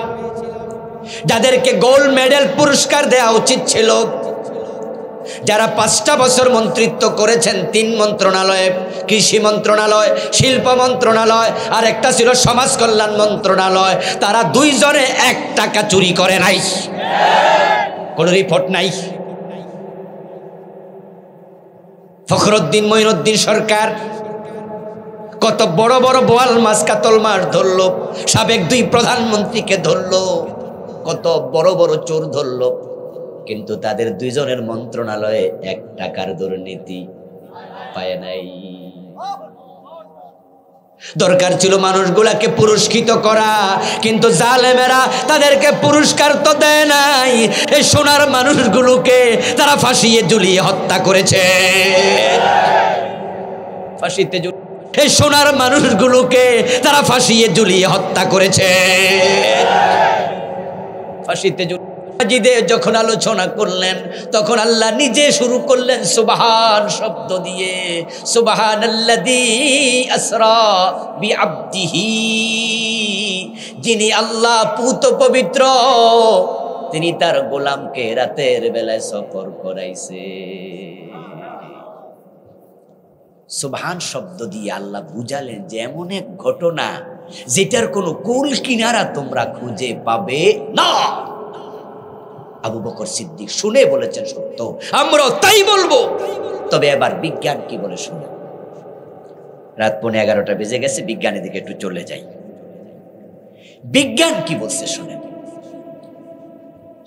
যাদেরকে গোল্ড মেডেল পুরস্কার দেওয়া উচিত ছিল, যারা 5টা বছর মন্ত্রিত্ব করেছেন 3 মন্ত্রণালয়ে, কৃষি মন্ত্রণালয়, শিল্প মন্ত্রণালয়, আর একটা ছিল সমাজ কল্যাণ মন্ত্রণালয়। তারা 2 জনে 1 টাকা চুরি করে নাই, কোনো রিপোর্ট নাই। ফখরুদ্দিন মঈনুদ্দিন সরকার কত বড় বড় বোয়াল মাছ, কাতল মাছ ধরলো, সাবেক 2 প্রধানমন্ত্রীকে ধরলো, কত বড় বড় চোর ধরলো, কিন্তু তাদের 2 জনের মন্ত্রণালয়ে 1 টাকার দুর্নীতি পায় নাই। দরকার ছিল মানুষগুলাকে পুরস্কৃত করা, কিন্তু জালেমেরা তাদেরকে পুরস্কার তো দেয় নাই। এই সোনার মানুষগুলোকে তারা ফাঁসিয়ে ঝুলিয়ে হত্যা করেছে, ফাঁসিতে এই সোনার মানুষগুলোকে তারা ফাঁসিয়ে ঝুলিয়ে হত্যা করেছে, ফাঁসিতে মসজিদে যখন আলোচনা করলেন তখন আল্লাহ নিজে শুরু করলেন সুবহান শব্দ দিয়ে, সুবহানাল্লাযী আসরা বিআবদিহি, যিনি আল্লাহ পুত পবিত্র, তিনি তার গোলামকে রাতের বেলায় সফর করাইছে। সুবহান শব্দ দিয়ে আল্লাহ বুঝালেন যে এমন এক ঘটনা যেটার কোনো কুল কিনারা তোমরা খুঁজে পাবে না। আবু বকর সিদ্দিক শুনে বলেছেন সত্য, আমরাও তাই বলবো। তবে এবার বিজ্ঞান কি বলে শুনে। রাত 11:15 বেজে গেছে, বিজ্ঞানের দিকে একটু চলে যাই। বিজ্ঞান কি বলছে শুনেন।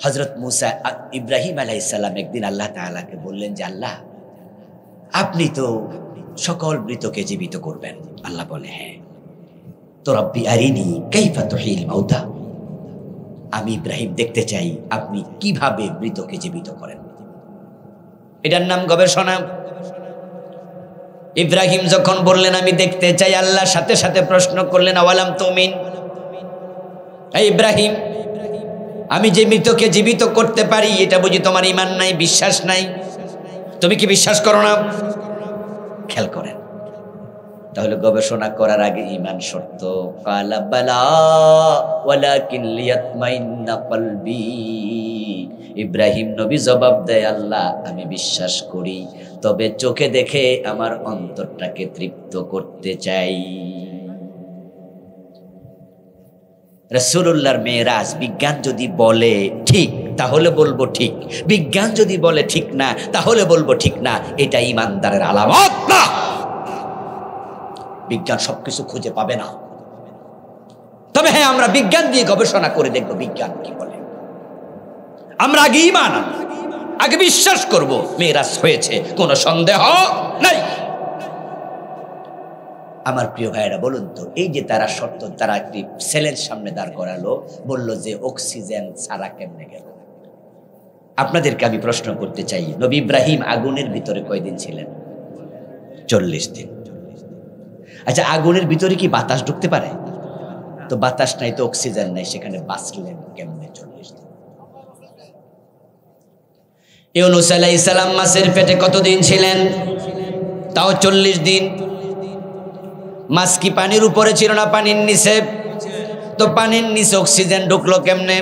হযরত মুসা ইব্রাহিম আলাইহিস সালাম একদিন আল্লাহ তাআলাকে বললেন যে আল্লাহ, আপনি তো সকল মৃতকে জীবিত করবেন। আল্লাহ বলে হ্যাঁ, তো রব্বি আরিনি কাইফা তুহিল মাউতা, আমি ইব্রাহিম দেখতে চাই আপনি কিভাবে মৃতকে জীবিত করেন। এটার নাম গবেষণা। ইব্রাহিম যখন বললেন আমি দেখতে চাই, আল্লাহ সাথে সাথে প্রশ্ন করলেন আওয়ালাম তুমিন, এই ইব্রাহিম, আমি যে মৃতকে জীবিত করতে পারি এটা বুঝি তোমার ঈমান নাই, বিশ্বাস নাই? তুমি কি বিশ্বাস করো না? খেয়াল করেন, তাহলে গবেষণা করার আগে ঈমান শর্ত। কালা বালা ওয়ালাকিন লিয়াতমাইন্না কলবি, ইব্রাহিম নবী জবাব দেয় আল্লাহ আমি বিশ্বাস করি, তবে চোখে দেখে আমার অন্তরটাকে তৃপ্ত করতে চাই। রাসূলুল্লাহর মেরাজ বিজ্ঞান যদি বলে ঠিক তাহলে বলবো ঠিক, বিজ্ঞান যদি বলে ঠিক না তাহলে বলবো ঠিক না। এটা ঈমানদারের আলামত না। বিজ্ঞান সবকিছু খুঁজে পাবে না, তবে হ্যাঁ আমরা বিজ্ঞান দিয়ে গবেষণা করে দেখবো বিজ্ঞান কি বলে। আমরা আগে ঈমান, আগে বিশ্বাস করব মেরাজ হয়েছে, কোনো সন্দেহ নাই। আমার প্রিয় ভাইয়েরা বলুন তো, এই যে তারা শর্ত, তারা একটি সেলের সামনে দাঁড় করালো, বলল যে অক্সিজেন ছাড়া কেমনে গেল। আপনাদেরকে আমি প্রশ্ন করতে চাই, নবী ইব্রাহিম আগুনের ভিতরে কয়দিন ছিলেন? 40 দিন। আচ্ছা, আগুনের ভিতরে কি বাতাস ঢুকতে পারে? তো বাতাস নাই, তো অক্সিজেন নাই, সেখানে বাঁচলেন কেমনে 40 দিন? ইউনূস আলাইহিস সালাম মাছের পেটে কতদিন ছিলেন? তাও 40 দিন। মাছ কি পানির উপরে ছিল না পানির নিচে? তো পানির নিচে অক্সিজেন ঢুকলো কেমনে?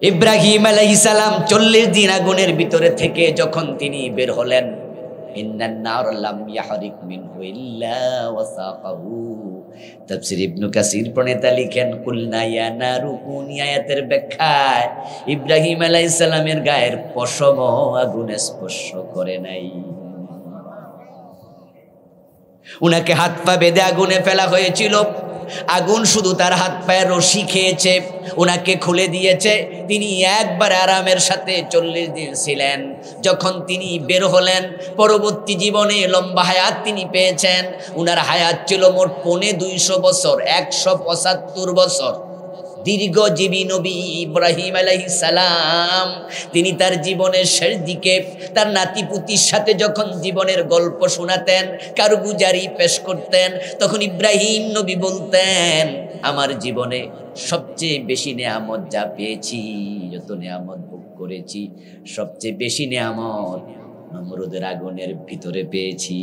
ইব্রাহিম আলাইহিস সালাম 40 দিন আগুনের ভিতরে থেকে যখন তিনি বের হলেন, ইন্নান নার লাম ইয়াহরিক মিনহু ইল্লা ওয়াসাকাহু। তাফসীর ইবনে কাসির প্রণেতা লিখেন, কুলনা ইয়া নারু কুনি, আয়াতের ব্যাখ্যায় ইব্রাহিম আলাইহিস সালামের গায়ের পশম আগুনে স্পর্শ করে নাই। উনাকে হাত পা বেঁধে আগুনে ফেলা হয়েছিল, আগুন শুধু তার হাত পায়ের রশি খেয়েছে, উনাকে খুলে দিয়েছে। তিনি একবার আরামের সাথে 40 দিন ছিলেন। যখন তিনি বের হলেন, পরবর্তী জীবনে লম্বা হায়াত তিনি পেয়েছেন। উনার হায়াত ছিল মোট 250 বছর, 175 বছর। দীর্ঘজীবী নবী ইব্রাহিম আলাইহিস সালাম, তিনি তার জীবনের শেষ দিকে তার নাতিপুতির সাথে যখন জীবনের গল্প শোনাতেন, কারগুজারি পেশ করতেন, তখন ইব্রাহিম নবী বলতেন, আমার জীবনে সবচেয়ে বেশি নেয়ামত যা পেয়েছি, যত নেয়ামত ভোগ করেছি, সবচেয়ে বেশি নেয়ামত নমরুদের আগুনের ভিতরে পেয়েছি।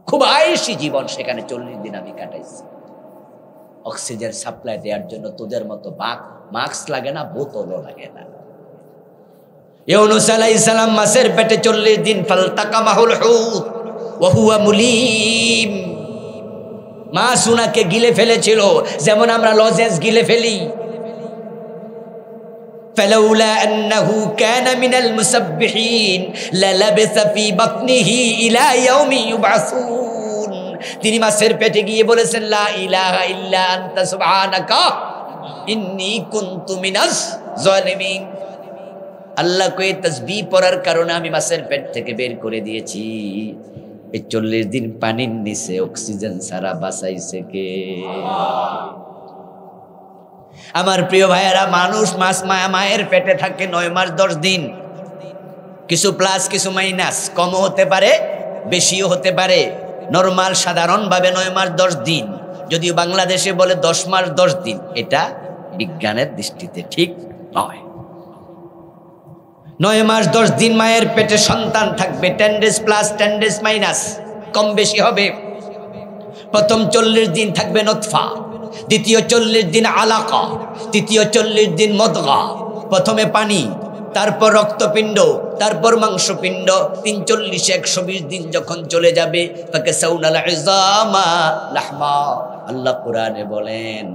খুব আয়েশি জীবন সেখানে 40 দিন আমি কাটাইছি। অক্সিজেন সাপ্লাই দেওয়ার জন্য তোদের মতো মাস্ক লাগে না, বোতলও লাগে না। ইউনূস আলাইহিস সালাম মাছের পেটে 40 দিন, ফালতাকামাহুল হুত ওয়া হুয়া মুলিম। মাছ উনাকে গিলে ফেলেছিল, যেমন আমরা লজেন্স গিলে ফেলি। ফালাউলা আন্নাহু কানা মিনাল মুসাব্বিহিন লালাবিসা ফি বাতনিহি ইলা ইয়াউমি ইউবআসুন। তিনি মাছের পেটে গিয়ে বলেছেন, লা ইলাহা ইল্লা আনতা সুবহানাকা ইন্নী কুনতু মিনাজ জালিমিন। আল্লাহকে তাসবিহ পড়ার কারণে আমি মাছের পেট থেকে বের করে দিয়েছি। এই 40 দিন পানির নিচে অক্সিজেন ছাড়া বাঁচাইছে কে? আমার প্রিয় ভাইয়েরা, মানুষ মায়ের পেটে থাকে 9 মাস 10 দিন, কিছু প্লাস কিছু মাইনাস, কমও হতে পারে বেশিও হতে পারে। নরমাল সাধারণভাবে 9 মাস 10 দিন, যদিও বাংলাদেশে বলে 10 মাস 10 দিন, এটা বিজ্ঞানের দৃষ্টিতে ঠিক নয়। 9 মাস 10 দিন মায়ের পেটে সন্তান থাকবে, 10 ডেজ প্লাস 10 ডেজ মাইনাস, কম বেশি হবে। প্রথম 40 দিন থাকবে নতফা, দ্বিতীয় 40 দিন আলাকা, তৃতীয় 40 দিন মদগা। প্রথমে পানি, তারপর রক্তপিণ্ড, তারপর মাংসপিণ্ড। 40 120 দিন যখন চলে যাবে, তাকে সাউনাল ইজামা লাহমা। আল্লাহ কোরআনে বলেন,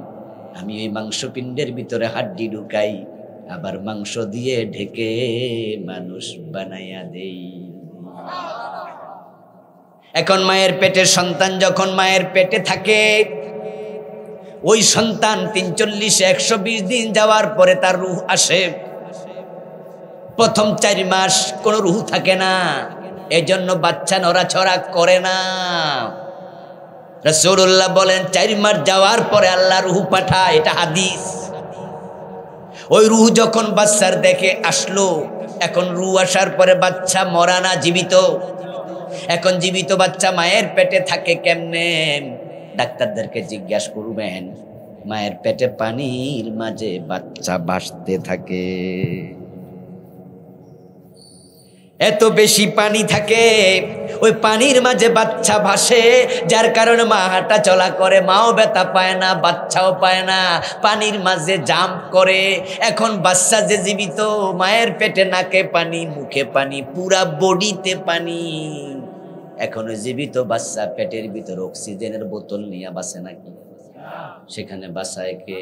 আমি ওই মাংসপিণ্ডের ভিতরে হাড্ডি ঢুকাই, আবার মাংস দিয়ে ঢেকে মানুষ বানাইয়া দেই। এখন মায়ের পেটের সন্তান যখন মায়ের পেটে থাকে, ওই সন্তান 40 120 দিন যাওয়ার পরে তার রূহ আসে। প্রথম 4 মাস কোনো রূহ থাকে না, এজন্য বাচ্চা নড়াচড়া করে না। রাসূলুল্লাহ বলেন, 4 মাস যাওয়ার পরে আল্লাহ রূহ পাঠায়, এটা হাদিস। ওই রূহ যখন বাচ্চার দেখে আসলো, এখন রূহ আসার পরে বাচ্চা মরা না, জীবিত। এখন জীবিত বাচ্চা মায়ের পেটে থাকে কেমনে? ডাক্তারদেরকে জিজ্ঞাসা করবেন, মায়ের পেটে পানির মাঝে বাচ্চা ভাসতে থাকে। এত বেশি পানি থাকে, ওই পানির মাঝে বাচ্চা ভাসে, যার কারণে মা হাঁটা চলা করে, মাও ব্যথা পায় না, বাচ্চাও পায় না, পানির মাঝে জাম্প করে। এখন বাচ্চা যে জীবিত, মায়ের পেটে নাকে পানি, মুখে পানি, পুরা বডিতে পানি। এখনো জীবিত বাচ্চা পেটের ভিতর অক্সিজেনের বোতল নিয়ে বাসে নাকি? সেখানে বাসায় কে?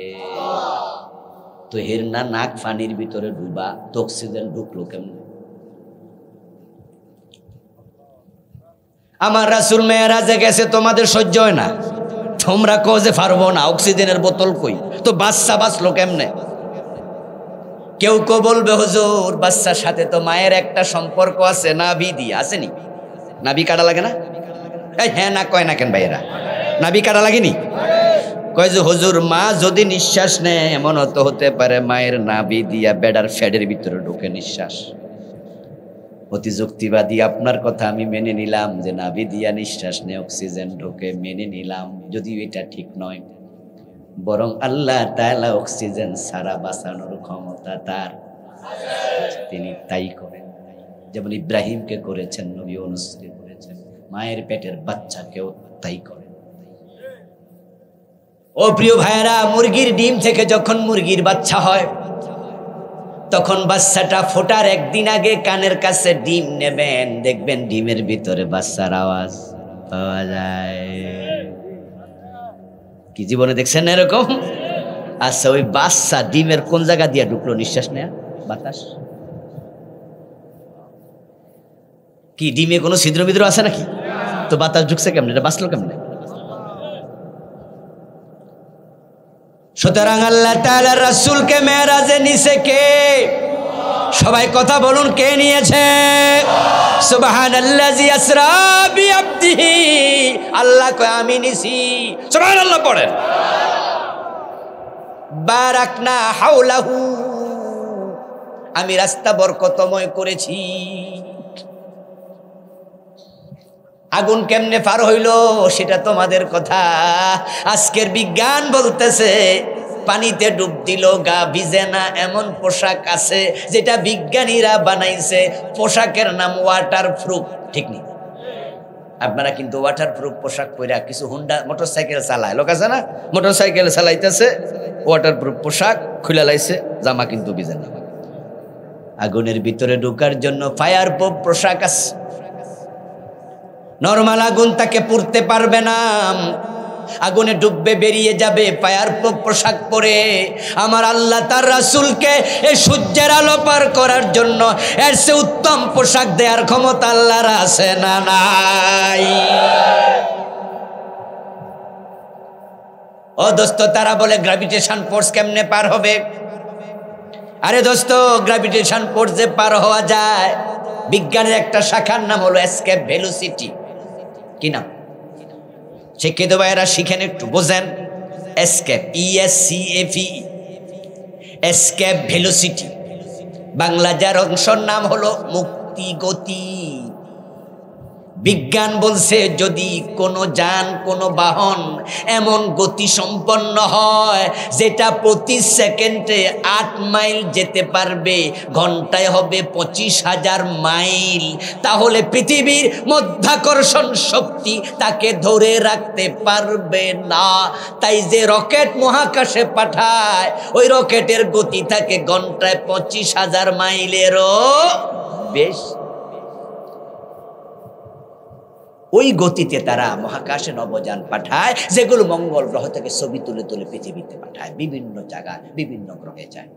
তো হিরনা নাক পানির ভিতরে ডুবা, তো অক্সিজেন ঢুকলো কেমন? আমার রাসূল মেরাজে গেছে, তোমাদের সহ্য হয় না, তোমরা কো যে পারবো না, অক্সিজেনের বোতল কই? তো বাচ্চা বাঁচলো কেমনে? কেউ কেউ বলবে, হুজুর বাচ্চার সাথে তো মায়ের একটা সম্পর্ক আছে, নাভি দিয়ে, আসেনি? নাভি কাটা লাগে না? হ্যাঁ না কয় না কেন ভাইয়েরা? নাভি কাটা লাগেনি? কয় যে হুজুর, মা যদি নিঃশ্বাস নেয়, এমন হতে পারে মায়ের নাভি দিয়া বেড়ার ফ্যাডের ভিতরে ঢুকে নিঃশ্বাস। অতি যুক্তিবাদী, আপনার কথা আমি মেনে নিলাম যে নাভি দিয়া নিঃশ্বাস নেয়, অক্সিজেন ঢোকে, মেনে নিলাম, যদিও এটা ঠিক নয়। বরং আল্লাহ তাআলা অক্সিজেন ছাড়া বাঁচানোর ক্ষমতা তার, তিনি তাই করেন। যেমন ইব্রাহিমকে করেছেন, নবী ইউনূসকে করেছেন, মায়ের পেটের বাচ্চাকেও তাই করেন। ও প্রিয় ভাইয়েরা, মুরগির ডিম থেকে যখন মুরগির বাচ্চা হয়, তখন বাচ্চাটা ফোটার একদিন আগে কানের কাছে ডিম নেবেন, দেখবেন ডিমের ভিতরে বাচ্চার আওয়াজ পাওয়া যায়। কি জীবনে দেখছেন না এরকম? আচ্ছা, ওই বাচ্চা ডিমের কোন জায়গা দিয়ে ঢুকলো? নিঃশ্বাস নেয়া, বাতাস। কি ডিমে কোনো ছিদ্র বিদ্র আছে নাকি? তো বাতাস ঢুকছে কেমনে? এটা বাঁচলো কেমনে? সুতরাং আল্লাহ তাআলা রাসূলকে মেরাজে নিছে কে? সবাই কথা বলুন, কে নিয়েছে? সুবহানাল্লাযী আসরা বিআবদিহি, আল্লাহ কয় আমি নিছি। সুবহানাল্লাহ পড়েন। বারাকনা হাওলাহু, আমি রাস্তা বরকতময় করেছি। আগুন কেমনে পার হইল সেটা তোমাদের কথা। আজকের বিজ্ঞান বলতেছে পানিতে ডুব দিল গা ভিজে না, এমন পোশাক আছে যেটা বিজ্ঞানীরা বানাইছে। পোশাকের নাম ওয়াটার প্রুফ, ঠিক নেই? আপনারা কিন্তু ওয়াটার প্রুফ পোশাক পরে কিছু হুন্ডা মোটরসাইকেল চালায়, লোক আছে না, মোটরসাইকেল চালাইতেছে, ওয়াটার প্রুফ পোশাক খুলে লাইছে, জামা কিন্তু ভিজে না। আগুনের ভিতরে ঢোকার জন্য ফায়ার প্রুফ পোশাক আছে। নরমাল আগুন তাকে পুড়তে পারবে না, আগুনে ডুববে, বেরিয়ে যাবে ফায়ার প্রুফ পোশাক পরে। আমার আল্লাহ তার রাসূলকে এই সূর্যের আলো পার করার জন্য এর চেয়ে উত্তম পোশাক দেওয়ার ক্ষমতা আল্লাহর আছে না নাই? ও দোস্ত, তারা বলে গ্র্যাভিটেশন ফোর্স কেমনে পার হবে? আরে দোস্ত, গ্র্যাভিটেশন ফোর্স যে পার হওয়া যায়, বিজ্ঞানের একটা শাখার নাম হলো এসকেপ ভেলোসিটি। কি নাম? শিক্ষিত ভাইয়েরা শিখেন, একটু বোঝেন। Escape, ESCAP, escape velocity. Bangla যার অংশের নাম হলো মুক্তি গতি। বিজ্ঞান বলছে যদি কোনো যান, কোনো বাহন এমন গতি সম্পন্ন হয় যেটা প্রতি সেকেন্ডে 8 মাইল যেতে পারবে, ঘন্টায় হবে 25,000 মাইল, তাহলে পৃথিবীর মধ্যাকর্ষণ শক্তি তাকে ধরে রাখতে পারবে না। তাই যে রকেট মহাকাশে পাঠায়, ওই রকেটের গতি থাকে ঘন্টায় 25,000 মাইলেরও বেশি। ওই গতিতে তারা মহাকাশে নবযান পাঠায়, যেগুলো মঙ্গল গ্রহ থেকে ছবি তুলে তুলে পৃথিবীতে পাঠায়, বিভিন্ন জায়গায় বিভিন্ন গ্রহে যায়।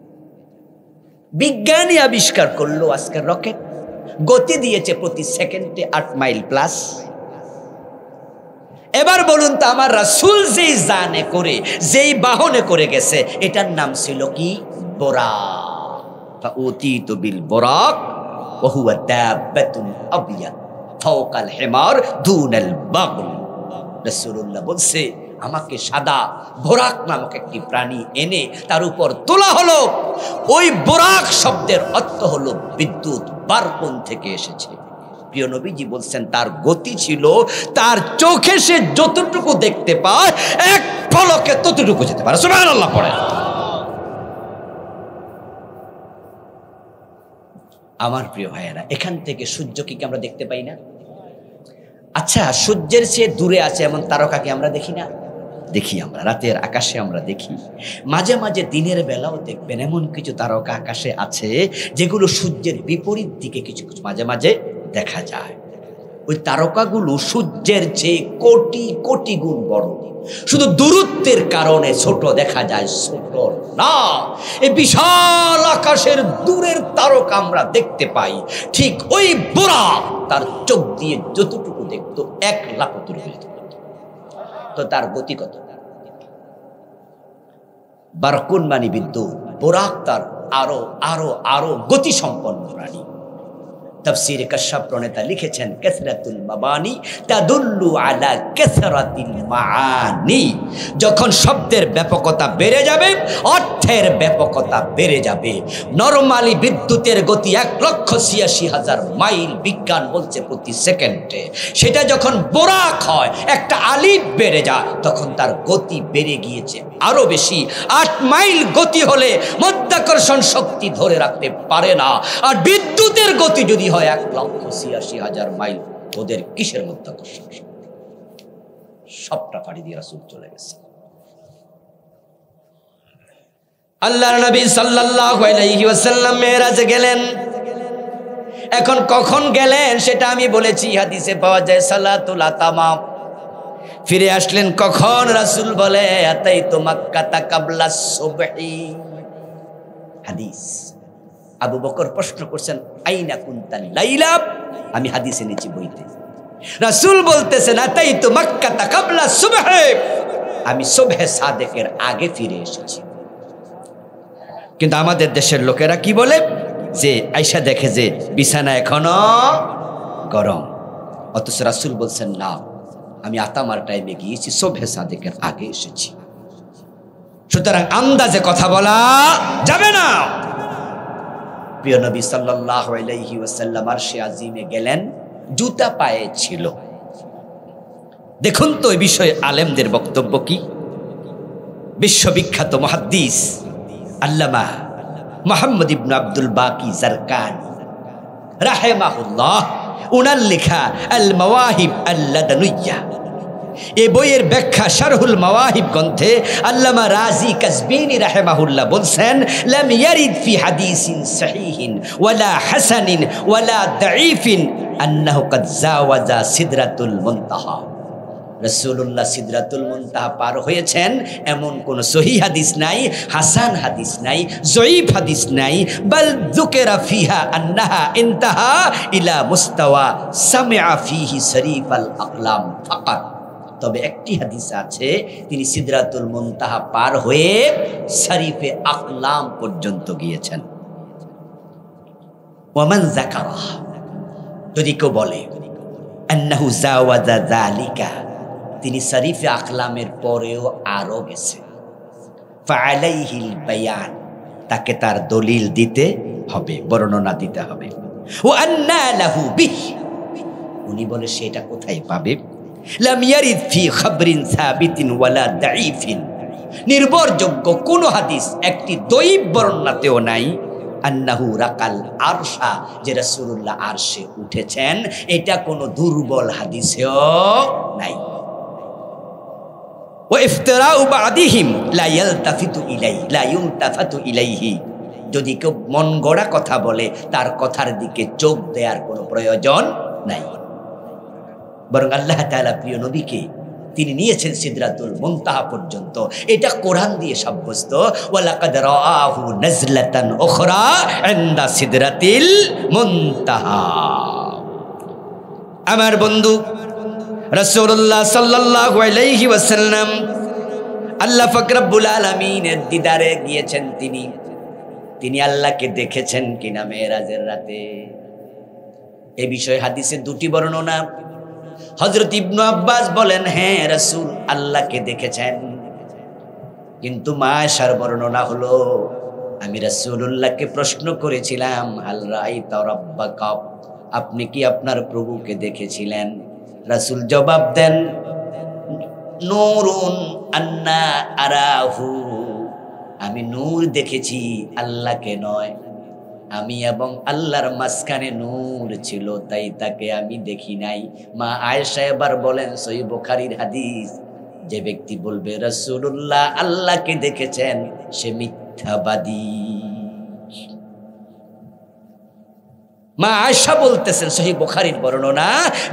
বিজ্ঞানী আবিষ্কার করলো আজকের রকেট, গতি দিয়েছে প্রতি সেকেন্ডে 8 মাইল প্লাস। এবার বলুন তো, আমার রাসূল যেই যানে করে, যেই বাহনে করে গেছে, এটার নাম ছিল কি? বুরাক। ফাউতিতু বিল বুরাক ওয়া হুয়া দাব্বাতুন আবিয়াদ ফাওকাল হিমার দুনাল বাগল। রাসূলুল্লাহ বলছে, আমাকে সাদা বোরাক নামক একটি প্রাণী এনে তার উপর তোলা হলো। ওই বোরাক শব্দের অর্থ হলো বিদ্যুৎ, বারকুন থেকে এসেছে। প্রিয় নবীজি বলছেন তার গতি ছিল, তার চোখে সে যতটুকু দেখতে পায় এক পলকে ততটুকু যেতে পারে। সুবহানাল্লাহ পড়ে। আমার প্রিয় ভাইয়েরা, এখান থেকে সূর্যকে কি আমরা দেখতে পাই না? আচ্ছা, সূর্যের চেয়ে দূরে আছে এমন তারকাকে আমরা দেখি না? দেখি, আমরা রাতের আকাশে আমরা দেখি। মাঝে মাঝে দিনের বেলাও দেখবেন এমন কিছু তারকা আকাশে আছে যেগুলো সূর্যের বিপরীত দিকে কিছু কিছু মাঝে মাঝে দেখা যায়। ওই তারকাগুলো সূর্যের চেয়ে কোটি কোটি গুণ বড়, শুধু দূরত্বের কারণে ছোট দেখা যায়, ছোট না। এই বিশাল আকাশের দূরের তারকা আমরা দেখতে পাই, ঠিক ওই বুরাক তার চোখ দিয়ে যতটুকু দেখতো 1 লাখ দূরে যেত। তো তার গতি কত? বারকুন মানে বিদ্যুৎ, বুরাক তার আরো আরো আরো গতি সম্পন্ন প্রাণী। তাফসীরে কাশফ প্রণেতা লিখেছেন, কাসরাতুল মাবানি তাদুল্লু আলা কাসরাতিল মাআনি। যখন শব্দের ব্যাপকতা বেড়ে যাবে, অর্থের ব্যাপকতা বেড়ে যাবে। নরমালি বিদ্যুতের গতি 1,86,000 মাইল, বিজ্ঞান বলছে প্রতি সেকেন্ডে। সেটা যখন বোরাক হয়, একটা আলিফ বেড়ে যায়, তখন তার গতি বেড়ে গিয়েছে আরো বেশি। 8 মাইল গতি হলে মধ্যাকর্ষণ শক্তি ধরে রাখতে পারে না। আর বিদ্যুতের গতি যদি হয় 1,86,000 মাইল, ওদের কিসের মধ্যাকর্ষণ শক্তি? সবটা পাড়ি দিয়ে রাসূল চলে গেছে। আল্লাহর নবী সাল্লাল্লাহু আলাইহি ওয়াসাল্লাম মেরাজে গেলেন। এখন কখন গেলেন সেটা আমি বলেছি, হাদিসে পাওয়া যায় সালাতুল আতামা। ফিরে আসলেন কখন? রাসূল বলে আতাইতু মাক্কাতা কাবলা সুবহি। হাদিস। আবু বকর প্রশ্ন করছেন আইনা কুনতা লাইলা? আমি হাদিসে নিচে বইতে, রাসূল বলতেছেন আতাইতু মাক্কাতা কাবলা সুবহি, আমি সুবহে সাদেকের আগে ফিরে এসেছি। কিন্তু আমাদের দেশের লোকেরা কি বলে যে আয়েশা দেখে যে বিছানা এখনো গরম, অথচ রাসূল বলছেন না, আমি আতামার টাইমে গিয়েছি, সুবহে সাদেকের আগে এসেছি। সুতরাং আন্দাজে কথা বলা যাবে না। প্রিয় নবী সাল্লাল্লাহু আলাইহি ওয়াসাল্লাম আরশে আজিমে গেলেন, জুতা পায়ে ছিল। দেখুন তো এই বিষয়ে আলেমদের বক্তব্য কি। বিশ্ববিখ্যাত মুহাদ্দিস আল্লামা মুহাম্মদ ইবনে আব্দুল বাকি জারকানি রাহিমাহুল্লাহ, উনার লেখা আল মাওয়াহিব আল লাদুনিয়া, এই বইয়ের ব্যাখ্যা শারহুল মাওয়াহিব গ্রন্থে আল্লামা রাজি কাসবিনী রাহিমাহুল্লাহ বলছেন, লাম ইয়ারিদ ফি হাদিসিন সহিহিন ওয়ালা হাসানিন ওয়ালা দাঈফিন আন্নাহু কাদ জাওয়াজা সিদরাতুল মুনতাহা। রাসূলুল্লাহ সিদরাতুল মুনতাহা পার হয়েছেন এমন কোন সহিহ হাদিস নাই, হাসান হাদিস নাই, যঈফ হাদিস নাই, বাল যুকিরা ফিহা আন্নাহা ইনতাহা ইলা মুস্তাওয়া সামিআ ফিহি শরীফাল আকলাম ফাকাত। তবে একটি হাদিস আছে, তিনি সিদরাতুল মুনতাহা পার হয়ে শরীফে আকলাম পর্যন্ত গিয়েছেন। ওয়ামান যাকারা, যদি কেউ বলে আন্নাহু জাওয়াজা যালিকা, তিনি শরীফে আকলামের পরেও আরো গেছে, ফাআলাইহিল বায়ান, তাকে তার দলিল দিতে হবে, বর্ণনা দিতে হবে। ওয়া আন্না লাহু বিহি, উনি বলে সেটা কোথায় পাবে? লাম ইয়ারিদ ফি খাবরিন সাবিতিন ওয়ালা দাঈফিন, নির্ভরযোগ্য কোন হাদিস একটি দঈফ বর্ণনাতেও নাই আন্নাহু রাকাল আরশা, যে রাসূলুল্লাহ আরশে উঠেছেন, এটা কোনো দুর্বল হাদিসেও নাই। ওয়া ইফতিরাউ বাদিহিম লা ইয়ালতাফিতু ইলাইহি লা ইউলতাফাতু ইলাইহি, যদি কেউ মন গড়া কথা বলে তার কথার দিকে চোখ দেওয়ার কোনো প্রয়োজন নাই। বরং আল্লাহ তাআলা প্রিয় নবীকে তিনি নিয়েছেন সিদরাতুল মুনতাহা পর্যন্ত, এটা কোরআন দিয়ে সাব্যস্ত। ওয়ালাকাদ রাআহু নাজলাতান উখরা ইনদা সিদরাতিল মুনতাহা। আমার বন্ধু রাসূলুল্লাহ সাল্লাল্লাহু আলাইহি ওয়াসাল্লাম আল্লাহ পাক রব্বুল আলামিনের দিদারে গিয়েছেন। তিনি আল্লাহকে দেখেছেন কিনা মেরাজের রাতে, এই বিষয়ে হাদিসে দুটি বর্ণনা। হযরত ইবনে আব্বাস বলেন হ্যাঁ রাসূল আল্লাহকে দেখেছেন, কিন্তু মা আয়েশার বর্ণনা হলো আমি রাসূলুল্লাহকে প্রশ্ন করেছিলাম হাল রাআইতা রাব্বাকা, আপনি কি আপনার প্রভুকে দেখেছিলেন? রাসূল জবাব দেন নূরুন আন্না আরাহু, আমি নূর দেখেছি, আল্লাহকে নয়। আমি এবং আল্লাহর মাঝখানে নূর ছিল, তাই তাকে আমি দেখি নাই। মা আয়েশা এবার বলেন সহিহ বুখারীর হাদিস, যে ব্যক্তি বলবে রাসূলুল্লাহ আল্লাহকে দেখেছেন সে মিথ্যাবাদী। মা আয়েশা বলতেছেন সহিহ বুখারীর বর্ণনা,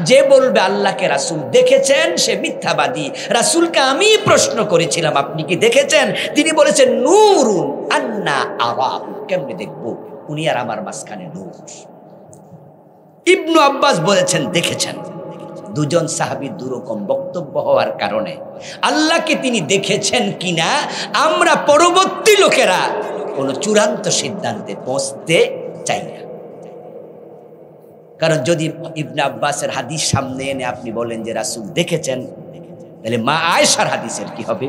যে বলবে আল্লাহকে রাসূল দেখেছেন সে মিথ্যাবাদী। রাসূলকে আমি প্রশ্ন করেছিলাম আপনি কি দেখেছেন? তিনি বলেছেন নূরুন আন্না আরাহু, কেমনে দেখবো, উনি আর আমার মাঝখানে নূর। ইবনু আব্বাস বলেছেন দেখেছেন। দুজন সাহাবীর দুরকম বক্তব্য হওয়ার কারণে আল্লাহকে তিনি দেখেছেন কিনা আমরা পরবর্তী লোকেরা কোনো চূড়ান্ত সিদ্ধান্তে পৌঁছতে চাই না। কারণ যদি ইবনে আব্বাসের হাদিস সামনে এনে আপনি বলেন যে রাসূল দেখেছেন, তাহলে মা আয়েশার হাদিসের কি হবে?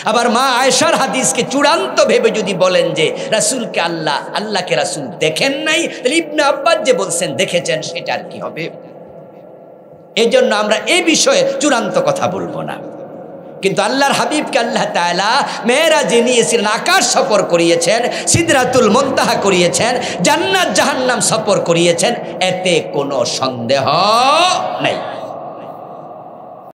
আবার মা আয়েশার হাদিসকে চূড়ান্ত ভেবে যদি বলেন যে রাসূলকে আল্লাহকে রাসূল দেখেন নাই, তাহলে ইবনে আব্বাস যে বলছেন দেখেছেন সেটার কি হবে? এই জন্য আমরা এই বিষয়ে চূড়ান্ত কথা বলবো না। কিন্তু আল্লাহর হাবিবকে আল্লাহ তাআলা মেরাজে নিয়েছিলেন, আকাশ সফর করিয়েছেন, সিদরাতুল মুনতাহা করিয়েছেন, জান্নাত জাহান্নাম সফর করিয়েছেন, এতে কোনো সন্দেহ নেই।